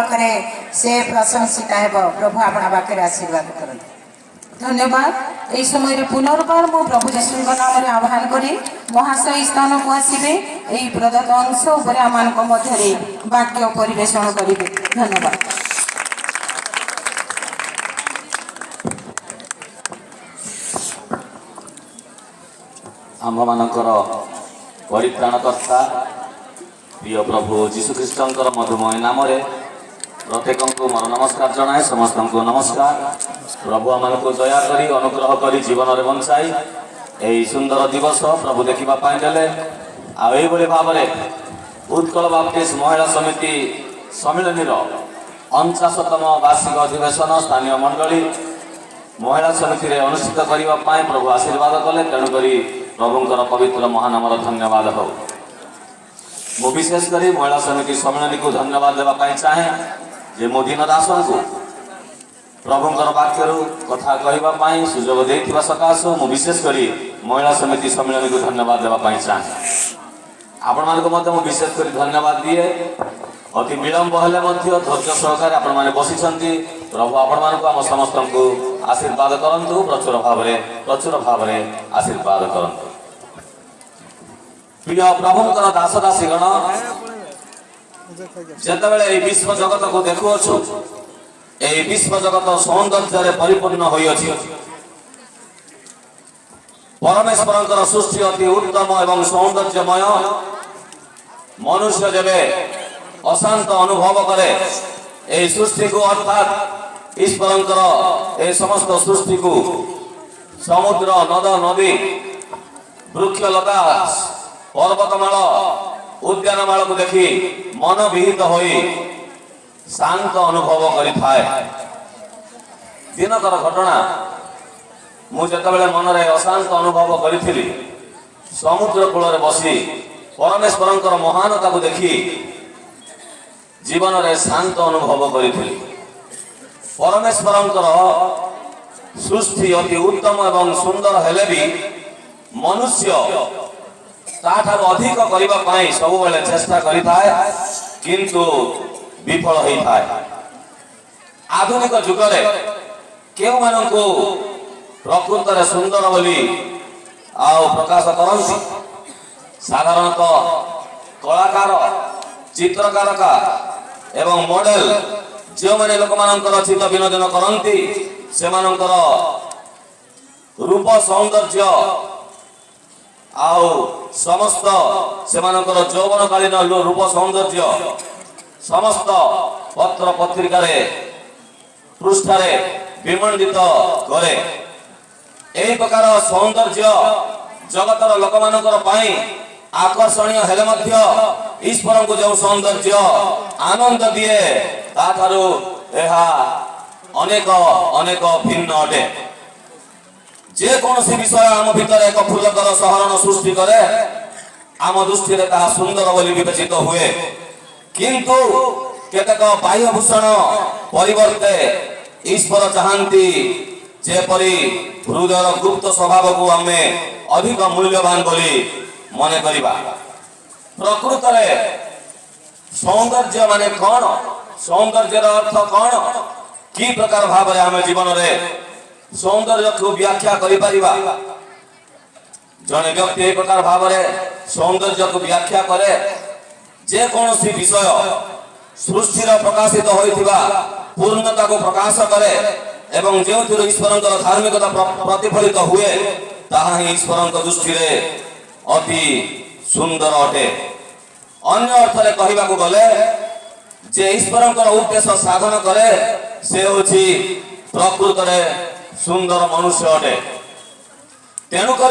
करे से प्रशंसित है प्रभु आपना वाक्य आशीर्वाद करते। धन्यवाद। यही समय पुनर्बार मु प्रभु जीशु नाम आह्वान करी महाशय स्थान को आसवे यही प्रदत्त अंश उपर आम मध्य वाक्य परिवेषण करेंगे। धन्यवाद। आम मानकर परित्राणकर्ता प्रिय प्रभु जीशुख्रीष्टर मधुमय नाम प्रत्येक को मोर नमस्कार जनाए। समस्त को नमस्कार। प्रभु आम को दया करी अनुग्रह करी जीवन में बंचाई यही सुंदर दिवस प्रभु देखापी देले। आई भाव में उत्कल बाप्टिस्ट महिला समिति सम्मिलन 49तम वार्षिक अधिवेशन स्थानीय मंडली महिला समिति में अनुष्ठित करने प्रभु आशीर्वाद कले। तेणुक प्रभुंर पवित्र महानाम धन्यवाद हो। मु विशेषकर महिला समिति सम्मिलन को धन्यवाद देवाई चाहे जे मो दीन दासन को प्रभुंर वाक्य कथा कहवाई सुजोग देथिबा सकाशो मु विशेषकर महिला समिति सम्मिलन को धन्यवाद देवाई चाहे। आपण मानक मु विशेषकर धन्यवाद दिए। अति विलंब हेले धैर्य सहकार आपण मैंने बसी प्रभु आपण मानक आम समस्त को आशीर्वाद करंतु। प्रचुर भाव आशीर्वाद करंतु। प्रिय प्रभुंर दास दासीगण जिते विश्व जगत को देखुअछु यही विश्व जगत सौंदर्य परिपूर्ण होइअछि। परमेश्वर सृष्टि अति उत्तम एवं सौंदर्यमय। मनुष्य जेबे अशांत अनुभव करे यही सृष्टि को अर्थात ईश्वर ए समस्त सृष्टि को समुद्र नद नदी वृक्षलता पर्वतमाल उद्यानमाल को देखी मन विहित होई शांत अनुभव करिथाए। दिनकर घटना मुझे मन में अशांत अनुभव करी समुद्र कूल बसी परमेश्वर महानता को देखी जीवन में शांत अनुभव करी। परमेश्वर सृष्टि अति उत्तम एवं सुंदर हेले भी मनुष्य ताठार अधिक करने सब बेले चेष्टा करिथाए किंतु विफल होता है। आधुनिक जुगरे केउ मानकु प्रकृत में सुंदर बोली प्रकाश करती साधारणतः कलाकार चित्रकारका एवं मॉडल जो मैंने लोक मानकर चित्त विनोदन करती से रूप सौंदर्य आउ समस्त से यौवन कालीन रूप सौंदर्य समस्त पत्र पत्रिका पृष्ठारे विमंडित करे। यही प्रकार सौंदर्य जगतर लोक मानकर आकर्षणीय हेले मध्य ईश्वर को जो सौंदर्य आनंद दिए ताठारु एहा अनेक अनेक भिन्न अटे। जे कौन विषय आम भीतर एक फुलकर सहरण सृष्टि करे आम दृष्टि ताहा सुंदर बोली विवेचित हुए किंतु केतक बाह्यभूषण परिवर्ते ईश्वर चाहती जेपरी हृदय गुप्त स्वभाव को आम अधिक मूल्यवान बोली मन करिबा। प्रकृत सौंदर्य माने कौन सौंदर्य अर्थ कौन कि प्रकार भाव आम जीवन में सौंदर्य को व्याख्या करिपारिबा। जने व्यक्ति एक प्रकार भाव सौंदर्य को व्याख्या करे जे कौन सी विषय सृष्टि प्रकाशित होइथिबा पूर्णता को प्रकाश करे एवं जो ईश्वर धार्मिकता प्रतिफलित हुए ताहा ही ईश्वर दृष्टि अति सुंदर अटे। अन्य अर्थ में कहवाक गले जे ईश्वर उद्देश्य साधन करे से होछि प्रकृत सुंदर मनुष्य अटे। तेणुक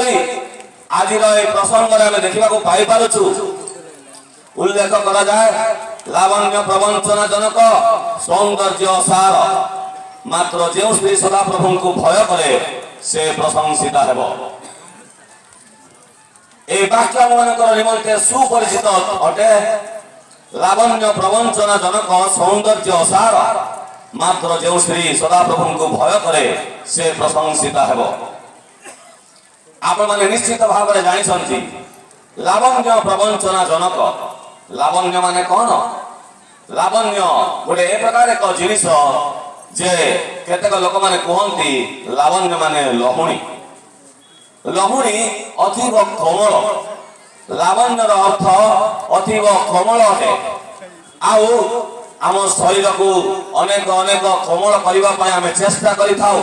आज प्रसंग में देखा पाई पारुछु उल्लेख करा जाए लावण्य प्रवंचना जनक सौंदर्य सार मात्र जो स्त्री सदा प्रभु को भय करे से प्रशंसित हेबो। ए वाक्य मानकर निमंते सुपरिचित अटे। लावण्य प्रवंचना जनक सौंदर्य सार मात्र जो स्त्री सदा प्रभु को भय करे से प्रशंसित हेबो। आपण माने निश्चित भाव में जानिछंती लावण्य प्रवंचना जनक लावण्य माने कौन ଲାବଣ୍ୟ ଗୋଟେ ଏ ପ୍ରକାର ଏକ ଜିନିଷ ଯେ କେତେକ ଲୋକମାନେ କୁହନ୍ତି ଲାବଣ୍ୟ ମାନେ ଲହୁଣୀ। ଲହୁଣୀ ଅତୀବ କୋମଳ, ଲାବଣ୍ୟର ଅର୍ଥ ଅତୀବ କୋମଳ ଅଟେ। ଆଉ ଆମ ଶରୀରକୁ ଅନେକ ଅନେକ କୋମଳ କରିବା ପାଇଁ ଆମେ ଚେଷ୍ଟା କରିଥାଉ।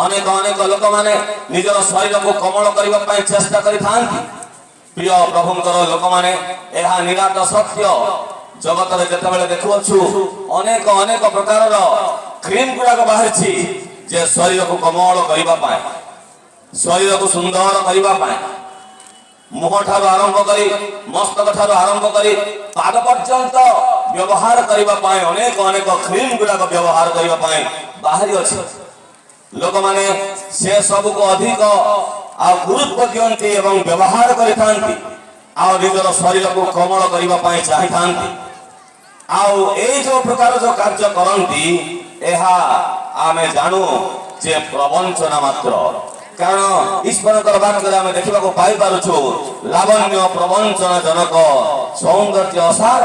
ଅନେକ ଅନେକ ଲୋକମାନେ ନିଜର ଶରୀରକୁ କୋମଳ କରିବା ପାଇଁ ଚେଷ୍ଟା କରିଥାନ୍ତି। ପ୍ରିୟ ପ୍ରଭୁଙ୍କର ଲୋକମାନେ, ଏହା ନିରାଟ ସତ୍ୟ। ଜଗତରେ ଯେତେବେଳେ ଦେଖୁଅଛୁ ଅନେକ ଅନେକ ପ୍ରକାରର କ୍ରିମ ଗୁଡାକ ବାହାରିଛି ଯେ ଶରୀରକୁ କୋମଳ କରିବା ପାଇଁ, ଶରୀରକୁ ସୁନ୍ଦର କରିବା ପାଇଁ, ମୁହଁ ଠାରୁ ଆରମ୍ଭ କରି ମସ୍ତକ ଠାରୁ ଆରମ୍ଭ କରି ପାଦ ପର୍ଯ୍ୟନ୍ତ ବ୍ୟବହାର କରିବା ପାଇଁ ଅନେକ ଅନେକ କ୍ରିମ ଗୁଡାକ ବ୍ୟବହାର କରିବା ପାଇଁ ବାହାରି ଅଛି। ଲୋକମାନେ ସେ ସବୁକୁ ଅଧିକ ଆଉ ଗୁରୁତ୍ୱ ଦିଅନ୍ତି ଏବଂ ବ୍ୟବହାର କରିଥାନ୍ତି ଆଉ ନିଜର ଶରୀରକୁ କୋମଳ କରିବା ପାଇଁ ଚାହିଁଥାନ୍ତି। ଆଉ ଏଇ ଯୋଉ ପ୍ରକାର ଯୋଉ କାର୍ଯ୍ୟ କରନ୍ତି ଏହା ଆମେ ଜାଣୁ ଯେ ପ୍ରବଞ୍ଚନା ମାତ୍ର। କାରଣ ଈଶ୍ୱରଙ୍କର ବାକ୍ୟରେ ଆମେ ଦେଖିବାକୁ ପାଇପାରୁଛୁ ଲାବଣ୍ୟ ପ୍ରବଞ୍ଚନା ଜନକ ସୌନ୍ଦର୍ଯ୍ୟ ଅସାର।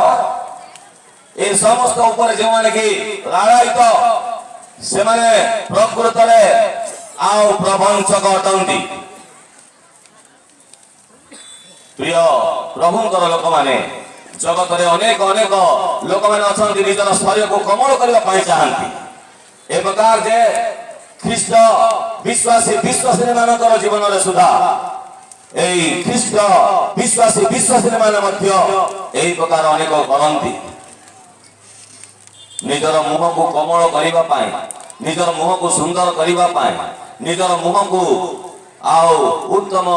ଏ ସମସ୍ତ ଉପରେ ଯେଉଁମାନେ କି ଲାଳାୟିତ ସେମାନେ ପ୍ରକୃତରେ ଆଉ ପ୍ରବଞ୍ଚକ ଅଟନ୍ତି। ପ୍ରିୟ ପ୍ରଭୁଙ୍କର ଲୋକମାନେ, ଜଗତରେ ଅନେକ ଅନେକ ଲୋକମାନେ ଅଛନ୍ତି ନିଜର ଶରୀରକୁ କୋମଳ କରିବା ପାଇଁ ଚାହାନ୍ତି। ଏ ପ୍ରକାର ଯେ ଖ୍ରୀଷ୍ଟ ବିଶ୍ୱାସୀ ମାନଙ୍କର ଜୀବନରେ ସୁଦ୍ଧା ଏଇ ଖ୍ରୀଷ୍ଟ ବିଶ୍ୱାସୀ ମାନେ ମଧ୍ୟ ଏହି ପ୍ରକାର ଅନେକ କରନ୍ତି। ନିଜର ମୁହଁକୁ କୋମଳ କରିବା ପାଇଁ, ନିଜର ମୁହଁକୁ ସୁନ୍ଦର କରିବା ପାଇଁ, ନିଜର ମୁହଁକୁ ଆଉ ଉତ୍ତମ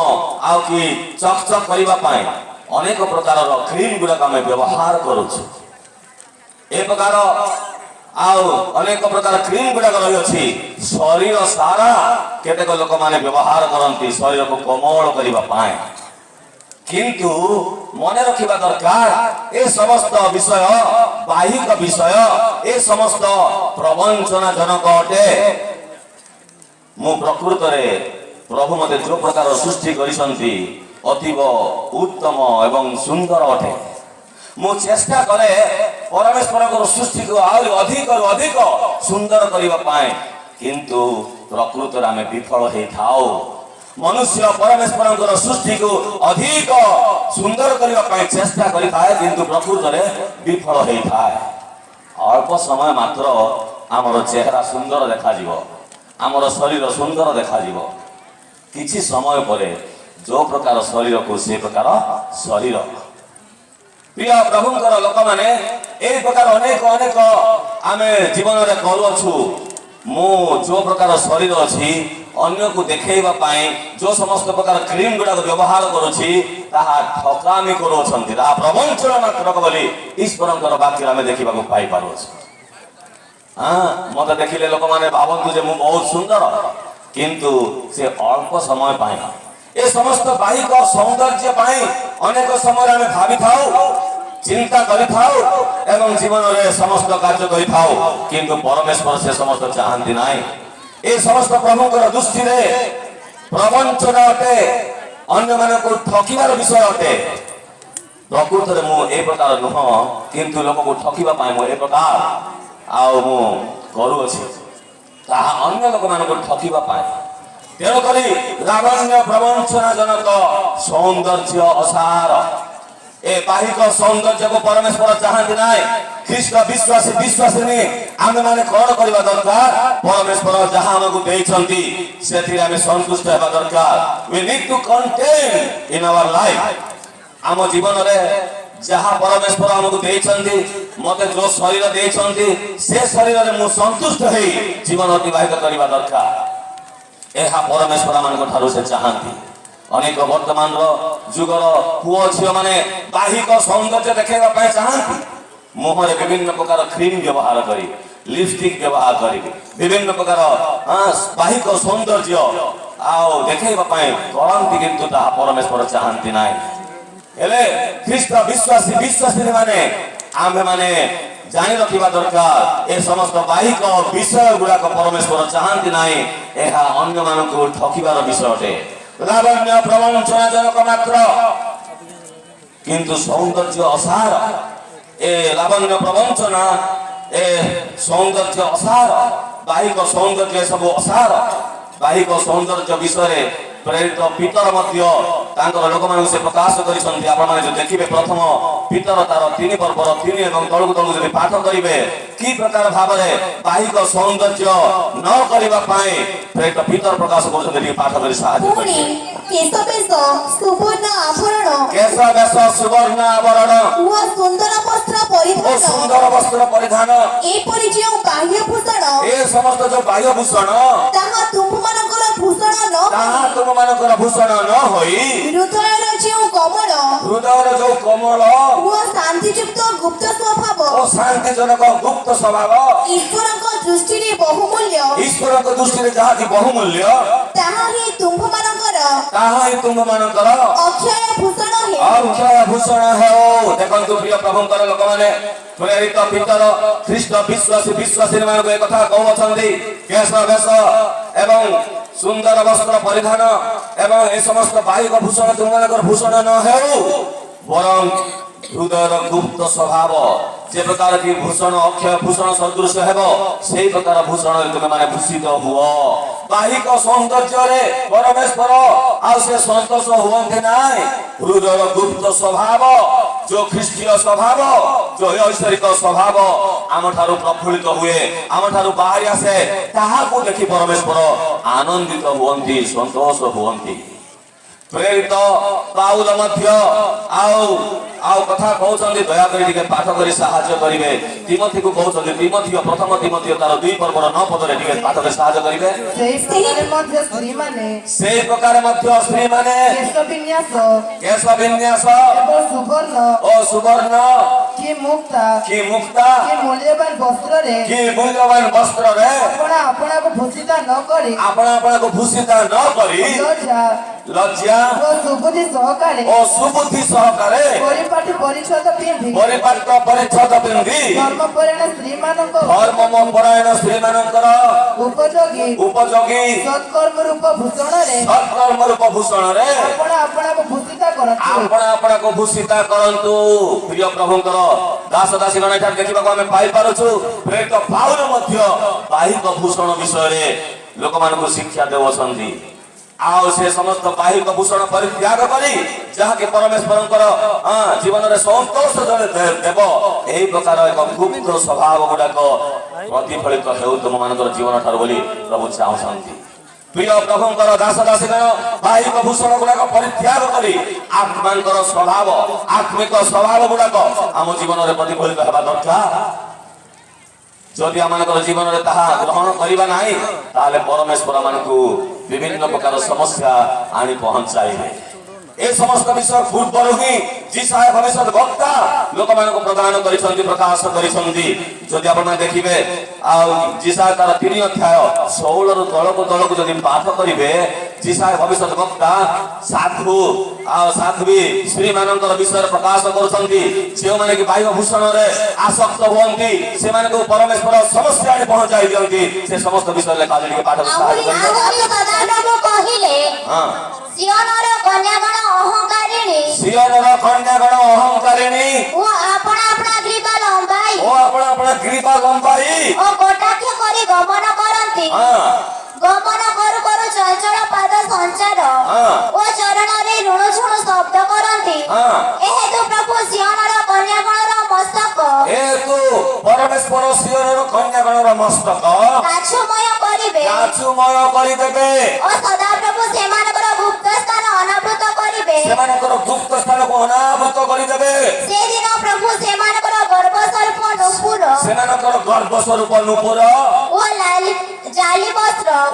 ଆଉ କି ଚକଚକ୍ କରିବା ପାଇଁ ଅନେକ ପ୍ରକାରର କ୍ରିମ ଗୁଡାକ ଆମେ ବ୍ୟବହାର କରୁଛୁ। ଏ ପ୍ରକାର ଆଉ ଅନେକ ପ୍ରକାର କ୍ରିମ ଗୁଡାକ ରହିଅଛି ଶରୀର ସାରା କେତେକ ଲୋକମାନେ ବ୍ୟବହାର କରନ୍ତି ଶରୀରକୁ କୋମଳ କରିବା ପାଇଁ। କିନ୍ତୁ ମନେ ରଖିବା ଦରକାର ଏ ସମସ୍ତ ବିଷୟ ବାହିକ ବିଷୟ, ଏ ସମସ୍ତ ପ୍ରବଞ୍ଚନା ଜନକ ଅଟେ। ମୁଁ ପ୍ରକୃତରେ ପ୍ରଭୁ ମୋତେ ଯୋଉ ପ୍ରକାର ସୃଷ୍ଟି କରିଛନ୍ତି ଅତୀବ ଉତ୍ତମ ଏବଂ ସୁନ୍ଦର ଅଟେ। ମୁଁ ଚେଷ୍ଟା କରେ ପରମେଶ୍ୱରଙ୍କର ସୃଷ୍ଟିକୁ ଆହୁରି ଅଧିକରୁ ଅଧିକ ସୁନ୍ଦର କରିବା ପାଇଁ, କିନ୍ତୁ ପ୍ରକୃତରେ ଆମେ ବିଫଳ ହେଇଥାଉ। ମନୁଷ୍ୟ ପରମେଶ୍ୱରଙ୍କର ସୃଷ୍ଟିକୁ ଅଧିକ ସୁନ୍ଦର କରିବା ପାଇଁ ଚେଷ୍ଟା କରିଥାଏ, କିନ୍ତୁ ପ୍ରକୃତରେ ବିଫଳ ହେଇଥାଏ। ଅଳ୍ପ ସମୟ ମାତ୍ର ଆମର ଚେହେରା ସୁନ୍ଦର ଦେଖାଯିବ, ଆମର ଶରୀର ସୁନ୍ଦର ଦେଖାଯିବ। କିଛି ସମୟ ପରେ ଯୋଉ ପ୍ରକାର ଶରୀରକୁ ସେ ପ୍ରକାର ଶରୀର। ପ୍ରିୟ ପ୍ରଭୁଙ୍କର ଲୋକମାନେ, ଏହି ପ୍ରକାର ଅନେକ ଅନେକ ଆମେ ଜୀବନରେ କରୁଅଛୁ। ମୁଁ ଯୋଉ ପ୍ରକାର ଶରୀର ଅଛି ଅନ୍ୟକୁ ଦେଖେଇବା ପାଇଁ ଯୋଉ ସମସ୍ତ ପ୍ରକାର କ୍ରିମ ଗୁଡାକ ବ୍ୟବହାର କରୁଛି ତାହା ଠକାମି କରୁଅଛନ୍ତି, ତାହା ପ୍ରବଞ୍ଚନା ମାତ୍ର ବୋଲି ଈଶ୍ୱରଙ୍କର ବାକ୍ୟରେ ଆମେ ଦେଖିବାକୁ ପାଇପାରୁଅଛୁ। ମତେ ଦେଖିଲେ ଲୋକମାନେ ଭାବନ୍ତୁ ଯେ ମୁଁ ବହୁତ ସୁନ୍ଦର, କିନ୍ତୁ ସେ ଅଳ୍ପ ସମୟ ପାଇଁ ଏ ସମସ୍ତ ବାହିକ ସୌନ୍ଦର୍ଯ୍ୟ ପାଇଁ ଅନେକ ସମୟରେ ଆମେ ଭାବିଥାଉ, ଚିନ୍ତା କରିଥାଉ ଏବଂ ଜୀବନରେ ସମସ୍ତ କାର୍ଯ୍ୟ କରିଥାଉ, କିନ୍ତୁ ପରମେଶ୍ୱର ସେ ସମସ୍ତ ଚାହାନ୍ତି ନାହିଁ। ଏ ସମସ୍ତ ପ୍ରଭୁଙ୍କର ଦୃଷ୍ଟିରେ ପ୍ରବଞ୍ଚନା ଅଟେ, ଅନ୍ୟମାନଙ୍କୁ ଠକିବାର ବିଷୟ ଅଟେ। ପ୍ରକୃତରେ ମୁଁ ଏ ପ୍ରକାର ନୁହଁ, କିନ୍ତୁ ଲୋକକୁ ଠକିବା ପାଇଁ ମୁଁ ଏ ପ୍ରକାର ଆଉ ମୁଁ କରୁଅଛି, ତାହା ଅନ୍ୟ ଲୋକମାନଙ୍କୁ ଠକିବା ପାଇଁ। ତେଣୁକରି ଲାବଣ୍ୟ ପ୍ରବଞ୍ଚନା ଜନକ ସୌନ୍ଦର୍ଯ୍ୟ ଅସାର, ଏ ବାହିକ ସୌନ୍ଦର୍ଯ୍ୟକୁ ପରମେଶ୍ୱର ଚାହାନ୍ତି ନାହିଁ। ଖ୍ରୀଷ୍ଟ ବିଶ୍ୱାସୀ ଆମେ ମାନେ କଣ କରିବା ଦରକାର? ପରମେଶ୍ୱର ଯାହା ଆମକୁ ଦେଇଛନ୍ତି ସେଥିରେ ଆମେ ସନ୍ତୁଷ୍ଟ ହେବା ଦରକାର। We need to contain in our life. ଆମ ଜୀବନରେ ଯାହା ପରମେଶ୍ୱର ଆମକୁ ଦେଇଛନ୍ତି, ମତେ ଯୋଉ ଶରୀର ଦେଇଛନ୍ତି ସେ ଶରୀରରେ ମୁଁ ସନ୍ତୁଷ୍ଟ ହେଇ ଜୀବନ ଅତିବାହିତ କରିବା ଦରକାର। ଏହା ପରମେଶ୍ୱର ମାନଙ୍କ ଠାରୁ ସେ ଚାହାନ୍ତି। ଅନେକ ବର୍ତ୍ତମାନର ଯୁଗର ପୁଅ ଝିଅ ମାନେ ବାହିକ ସୌନ୍ଦର୍ଯ୍ୟ ଦେଖେଇବା ପାଇଁ ଚାହାନ୍ତି। ମୁହଁରେ ବିଭିନ୍ନ ପ୍ରକାର କ୍ରିମ ବ୍ୟବହାର କରି, লিপস্টিক ব্যবহার করিবে, বিভিন্ন প্রকার বাহিক সৌন্দর্য ଆଉ ଦେଖେଇବା ପାଇଁ କରନ୍ତି, କିନ୍ତୁ ତାହା ପରମେଶ୍ୱର ଚାହାନ୍ତି ନାହିଁ। ହେଲେ ଖ୍ରୀଷ୍ଟ ବିଶ୍ୱାସୀ ମାନେ ଆମ୍ଭେମାନେ ଜାଣି ରଖିବା ଦରକାର, ଏ ସମସ୍ତ ବାହିକ ବିଷୟ ଗୁଡାକ ପରମେଶ୍ୱର ଚାହାନ୍ତି ନାହିଁ। ଏହା ଅନ୍ୟମାନଙ୍କୁ ଠକିବାର ବିଷୟ ଅଟେ। ଲାବଣ୍ୟ ପ୍ରବଞ୍ଚନା ଜନକ ମାତ୍ର, କିନ୍ତୁ ସୌନ୍ଦର୍ଯ୍ୟ ଅସାର। ଏ ଲାବଣ୍ୟ ପ୍ରବଞ୍ଚନା ଏ ସୌନ୍ଦର୍ଯ୍ୟ ଅସାର ବାହିକ ସୌନ୍ଦର୍ଯ୍ୟ ସବୁ ଅସାର ବାହିକ ସୌନ୍ଦର୍ଯ୍ୟ ବିଷୟରେ ପ୍ରେରିତ ପିତର ମଧ୍ୟ ତାଙ୍କର ଲୋକମାନଙ୍କୁ ସେ ପ୍ରକାଶ କରିଛନ୍ତି। ଆପଣମାନେ ଯଦି ଦେଖିବେ ପ୍ରଥମ ପିତର ତାର 3 ପର୍ବର 3 ଏବଂ ତଳକୁ ତଳକୁ ଯଦି ପାଠ କରିବେ କି ପ୍ରକାର ଭାବରେ ବାହିକ ସୌନ୍ଦର୍ଯ୍ୟ ନ କରିବା ପାଇଁ ପ୍ରେରିତ ପିତର ପ୍ରକାଶ କରୁଛନ୍ତି ଟିକେ ପାଠ କରି ସାହାଯ୍ୟ ପୁଣି କରିବେ। କେଶ ବେଶ ସୁବର୍ଣ୍ଣ ଆଭରଣ କେଶ ବେଶ ସୁବର୍ଣ୍ଣ ଆବରଣ ଓ ସୁନ୍ଦର ବସ୍ତ୍ର ଓ ପରିଧାନ ସୁନ୍ଦର ବସ୍ତ୍ର ପରିଧାନ ଏପରି ଯେଉଁ ବାହ୍ୟ ଭୂଷଣ ଏ ସମସ୍ତ ଯୋଉ ବାହ୍ୟ ଭୂଷଣ ତାହା ତୁମ୍ଭମାନଙ୍କର ଭୂଷଣ ନ ତାହା ତୁମମାନଙ୍କର ଭୂଷଣ ନ ହୋଇ ହୃଦୟର ଯେଉଁ କମଳ ହୃଦୟର ଯୋଉ କୋମଳ ଓ ଶାନ୍ତିଯୁକ୍ତ ଗୁପ୍ତ ସ୍ୱଭାବ ଓ ଶାନ୍ତିଜନକ ଗୁପ୍ତ ସ୍ୱଭାବ ଈଶ୍ୱରଙ୍କ ଦୃଷ୍ଟିରେ ବହୁମୂଲ୍ୟ ଈଶ୍ୱରଙ୍କ ଦୃଷ୍ଟିରେ ଯାହାକି ବହୁମୂଲ୍ୟ ତାହା ହିଁ ତୁମ୍ଭମାନଙ୍କର ତାହା ହିଁ ତୁମମାନଙ୍କର ଅକ୍ଷୟ ଭୂଷଣ ହେଉ। ଅକ୍ଷୟ ଭୂଷଣ ହେଉ। ଦେଖନ୍ତୁ ପ୍ରିୟ ପ୍ରଭୁଙ୍କର ଲୋକମାନେ ପ୍ରେରିତ ପିତର ଖ୍ରୀଷ୍ଟ ବିଶ୍ୱାସୀ ମାନଙ୍କୁ ଏ କଥା କହୁଅଛନ୍ତି କେଶ ବେଶ ଏବଂ ସୁନ୍ଦର ବସ୍ତ୍ର ପରିଧାନ ଏବଂ ଏ ସମସ୍ତ ବାହିକ ଭୂଷଣ ତୁମମାନଙ୍କର ଭୂଷଣ ନ ହେଉ ବରଂ ହୃଦୟର ଗୁପ୍ତ ସ୍ୱଭାବ যে প্রকার কি ভূষণ অক্ষয় ভূষণ সদৃশ ହେବ সেই প্রকার ভূষণରେ ତୁମେମାନେ ଭୂଷିତ ହୁଅ। ବାହିକ ସୌନ୍ଦର୍ଯ୍ୟରେ ପରମେଶ୍ୱର ଆଉ ସେ ସନ୍ତୋଷ ହୁଅନ୍ତି ନାହିଁ। ହୃଦୟର ଗୁପ୍ତ ସ୍ୱଭାବ ଯୋଉ ଖ୍ରୀଷ୍ଟୀୟ ସ୍ୱଭାବ ଯୋଉ ଐଶ୍ୱରିକ ସ୍ୱଭାବ ଆମଠାରୁ ପ୍ରଫୁଲ୍ଲିତ ହୁଏ ଆମଠାରୁ ବାହାରି ଆସେ ତାହାକୁ ଦେଖି ପରମେଶ୍ୱର ଆନନ୍ଦିତ ହୁଅନ୍ତି ସନ୍ତୋଷ ହୁଅନ୍ତି। ପ୍ରେରିତ ପାଉଲ ମଧ୍ୟ ଆଉ କଥା କହୁଛନ୍ତି ଦୟାକରି ଟିକେ ପାଠ କରି ସାହାଯ୍ୟ କରିବେ। ତିମୋଥୀକୁ କହୁଛନ୍ତି ତିମୋଥୀୟ ପ୍ରଥମ ତିମୋଥୀୟ ତାର 2 ପର୍ବର 9 ପଦରେ ଟିକେ ପାଠ କରି ସାହାଯ୍ୟ କରିବେ। ସେହି ପ୍ରକାର ମଧ୍ୟ ସ୍ତ୍ରୀମାନେ କେଶ ବିନ୍ୟାସ ଏବଂ ସୁବର୍ଣ୍ଣ ଓ ସୁବର୍ଣ୍ଣ କି ମୁକ୍ତା କି ମୁକ୍ତା କି ମୂଲ୍ୟବାନ ବସ୍ତ୍ରରେ କି ମୂଲ୍ୟବାନ ବସ୍ତ୍ରରେ ଆପଣଙ୍କୁ ଭୂଷିତ ନ କରି ଆପଣଙ୍କୁ ଭୂଷିତ ନ କରି ଲଜ୍ଜା ଓ ସୁବୁଦ୍ଧି ସହକାରେ ଓ ସୁବୁଦ୍ଧି ସହକାରେ ପରିପାଟି ପରିଚ୍ଛଦ ପିନ୍ଧି ପରିପାଟ ପରିଚ୍ଛଦ ପିନ୍ଧି ଧର୍ମପରାୟଣ ସ୍ତ୍ରୀମାନଙ୍କ ଧର୍ମପରାୟଣ ସ୍ତ୍ରୀମାନଙ୍କର ଉପଯୋଗୀ ସତ୍କର୍ମ ରୂପ ଭୂଷଣରେ ଭୂଷଣରେ ଆପଣଙ୍କୁ ଭୂଷିତ କରନ୍ତୁ। ଆପଣଙ୍କୁ ଭୂଷିତ କରନ୍ତୁ। ପ୍ରିୟ ପ୍ରଭୁଙ୍କର ଦାସ ଦାସୀଗଣ ଏଠାରେ ଦେଖିବାକୁ ଆମେ ପାଇପାରୁଛୁ ପ୍ରେରିତ ପାଉଲ ମଧ୍ୟ ବାହିକ ଭୂଷଣ ବିଷୟରେ ଲୋକମାନଙ୍କୁ ଶିକ୍ଷା ଦେଉଛନ୍ତି। ଆଉ ସେ ସମସ୍ତ ବାହିକ ଭୂଷଣ ପରିତ୍ୟାଗ କରି ଯାହାକି ପରମେଶ୍ୱରଙ୍କର ଜୀବନରେ ସନ୍ତୋଷ ଦେବ ଏହି ପ୍ରକାର ଏକ ଗୁପ୍ତ ସ୍ୱଭାବ ଗୁଡାକ ପ୍ରତିଫଳିତ ହେଉ ତୁମମାନଙ୍କର ଜୀବନ ଠାରୁ ବୋଲି ପ୍ରଭୁ ଚାହୁଁଛନ୍ତି। ପ୍ରିୟ ପ୍ରଭୁଙ୍କର ଦାସ ଦାସୀଗଣ ବାହିକ ଭୂଷଣ ଗୁଡାକ ପରିତ୍ୟାଗ କରି ଆତ୍ମାଙ୍କର ସ୍ୱଭାବ ଆତ୍ମିକ ସ୍ୱଭାବ ଗୁଡାକ ଆମ ଜୀବନରେ ପ୍ରତିଫଳିତ ହେବା ଦରକାର। ଯଦି ଆମମାନଙ୍କର ଜୀବନରେ ତାହା ଗ୍ରହଣ କରିବା ନାହିଁ ତାହେଲେ ପରମେଶ୍ୱର ମାନଙ୍କୁ ବିଭିନ୍ନ ପ୍ରକାର ସମସ୍ୟା ଆଣି ପହଞ୍ଚାଇବେ। ଏ ସମସ୍ତ ବିଷୟ ପୂର୍ବରୁ ହିଁ ଯିଶାୟ ଭବିଷ୍ୟତ ବକ୍ତା ଲୋକମାନଙ୍କୁ ପ୍ରଦାନ କରିଛନ୍ତି ପ୍ରକାଶ କରିଛନ୍ତି। ଯଦି ଆପଣମାନେ ଦେଖିବେ ଆଉ ଯିଶାୟ ତାର 3 ଅଧ୍ୟାୟ 16ରୁ ତଳକୁ ଯଦି ପାଠ କରିବେ ଯିଶାୟ ଭବିଷ୍ୟତ ବକ୍ତା ସାଧୁ ସ୍ତ୍ରୀ ମାନଙ୍କର ବିଷୟରେ ପ୍ରକାଶ କରୁଛନ୍ତି ଯେଉଁମାନେ କି ବାହ୍ୟ ଭୂଷଣରେ ଆସକ୍ତ ହୁଅନ୍ତି ସେମାନଙ୍କୁ ପରମେଶ୍ୱର ସମସ୍ୟା ଆଣି ପହଞ୍ଚାଇ ଦିଅନ୍ତି। ସେ ସମସ୍ତ ବିଷୟରେ ଲେଖା ଅଛି ଟିକେ ପାଠ କହିଲେ ସିଓନର କନ୍ୟାଗଣ ଅହଙ୍କାରିଣୀ ଓ ଆପଣା ଗ୍ରୀବା ଲମ୍ବାଇ ଓ କଟାକ୍ଷ କରି ଗମନ କରନ୍ତି। ଗମନ କରୁ କରୁ ଚଞ୍ଚଳ ପାଦ ସଞ୍ଚାର ଓ ଚରଣରେ ରୁଣୁଝୁଣୁ ଶବ୍ଦ କରନ୍ତି। ଏହେତୁ ପ୍ରଭୁ ସିଓନର କନ୍ୟାଗଣର ମସ୍ତକ ପରମେଶ୍ୱର ସିଓନର କନ୍ୟାଗଣର ମସ୍ତକ କାଛୁମୟ କରିଦେବେ ଓ ସଦାପ୍ରଭୁ ସେମାନଙ୍କର ଗୁପ୍ତ ସ୍ଥାନ ଅନାବୃତ କରିବେ। ସେମାନଙ୍କର ଗୁପ୍ତ ସ୍ଥାନକୁ ଅନାବୃତ କରିଦେବେ। ସେଦିନ ପ୍ରଭୁ ସେମାନଙ୍କର ଗର୍ଭ ସ୍ୱରୂପ ନୂପୁର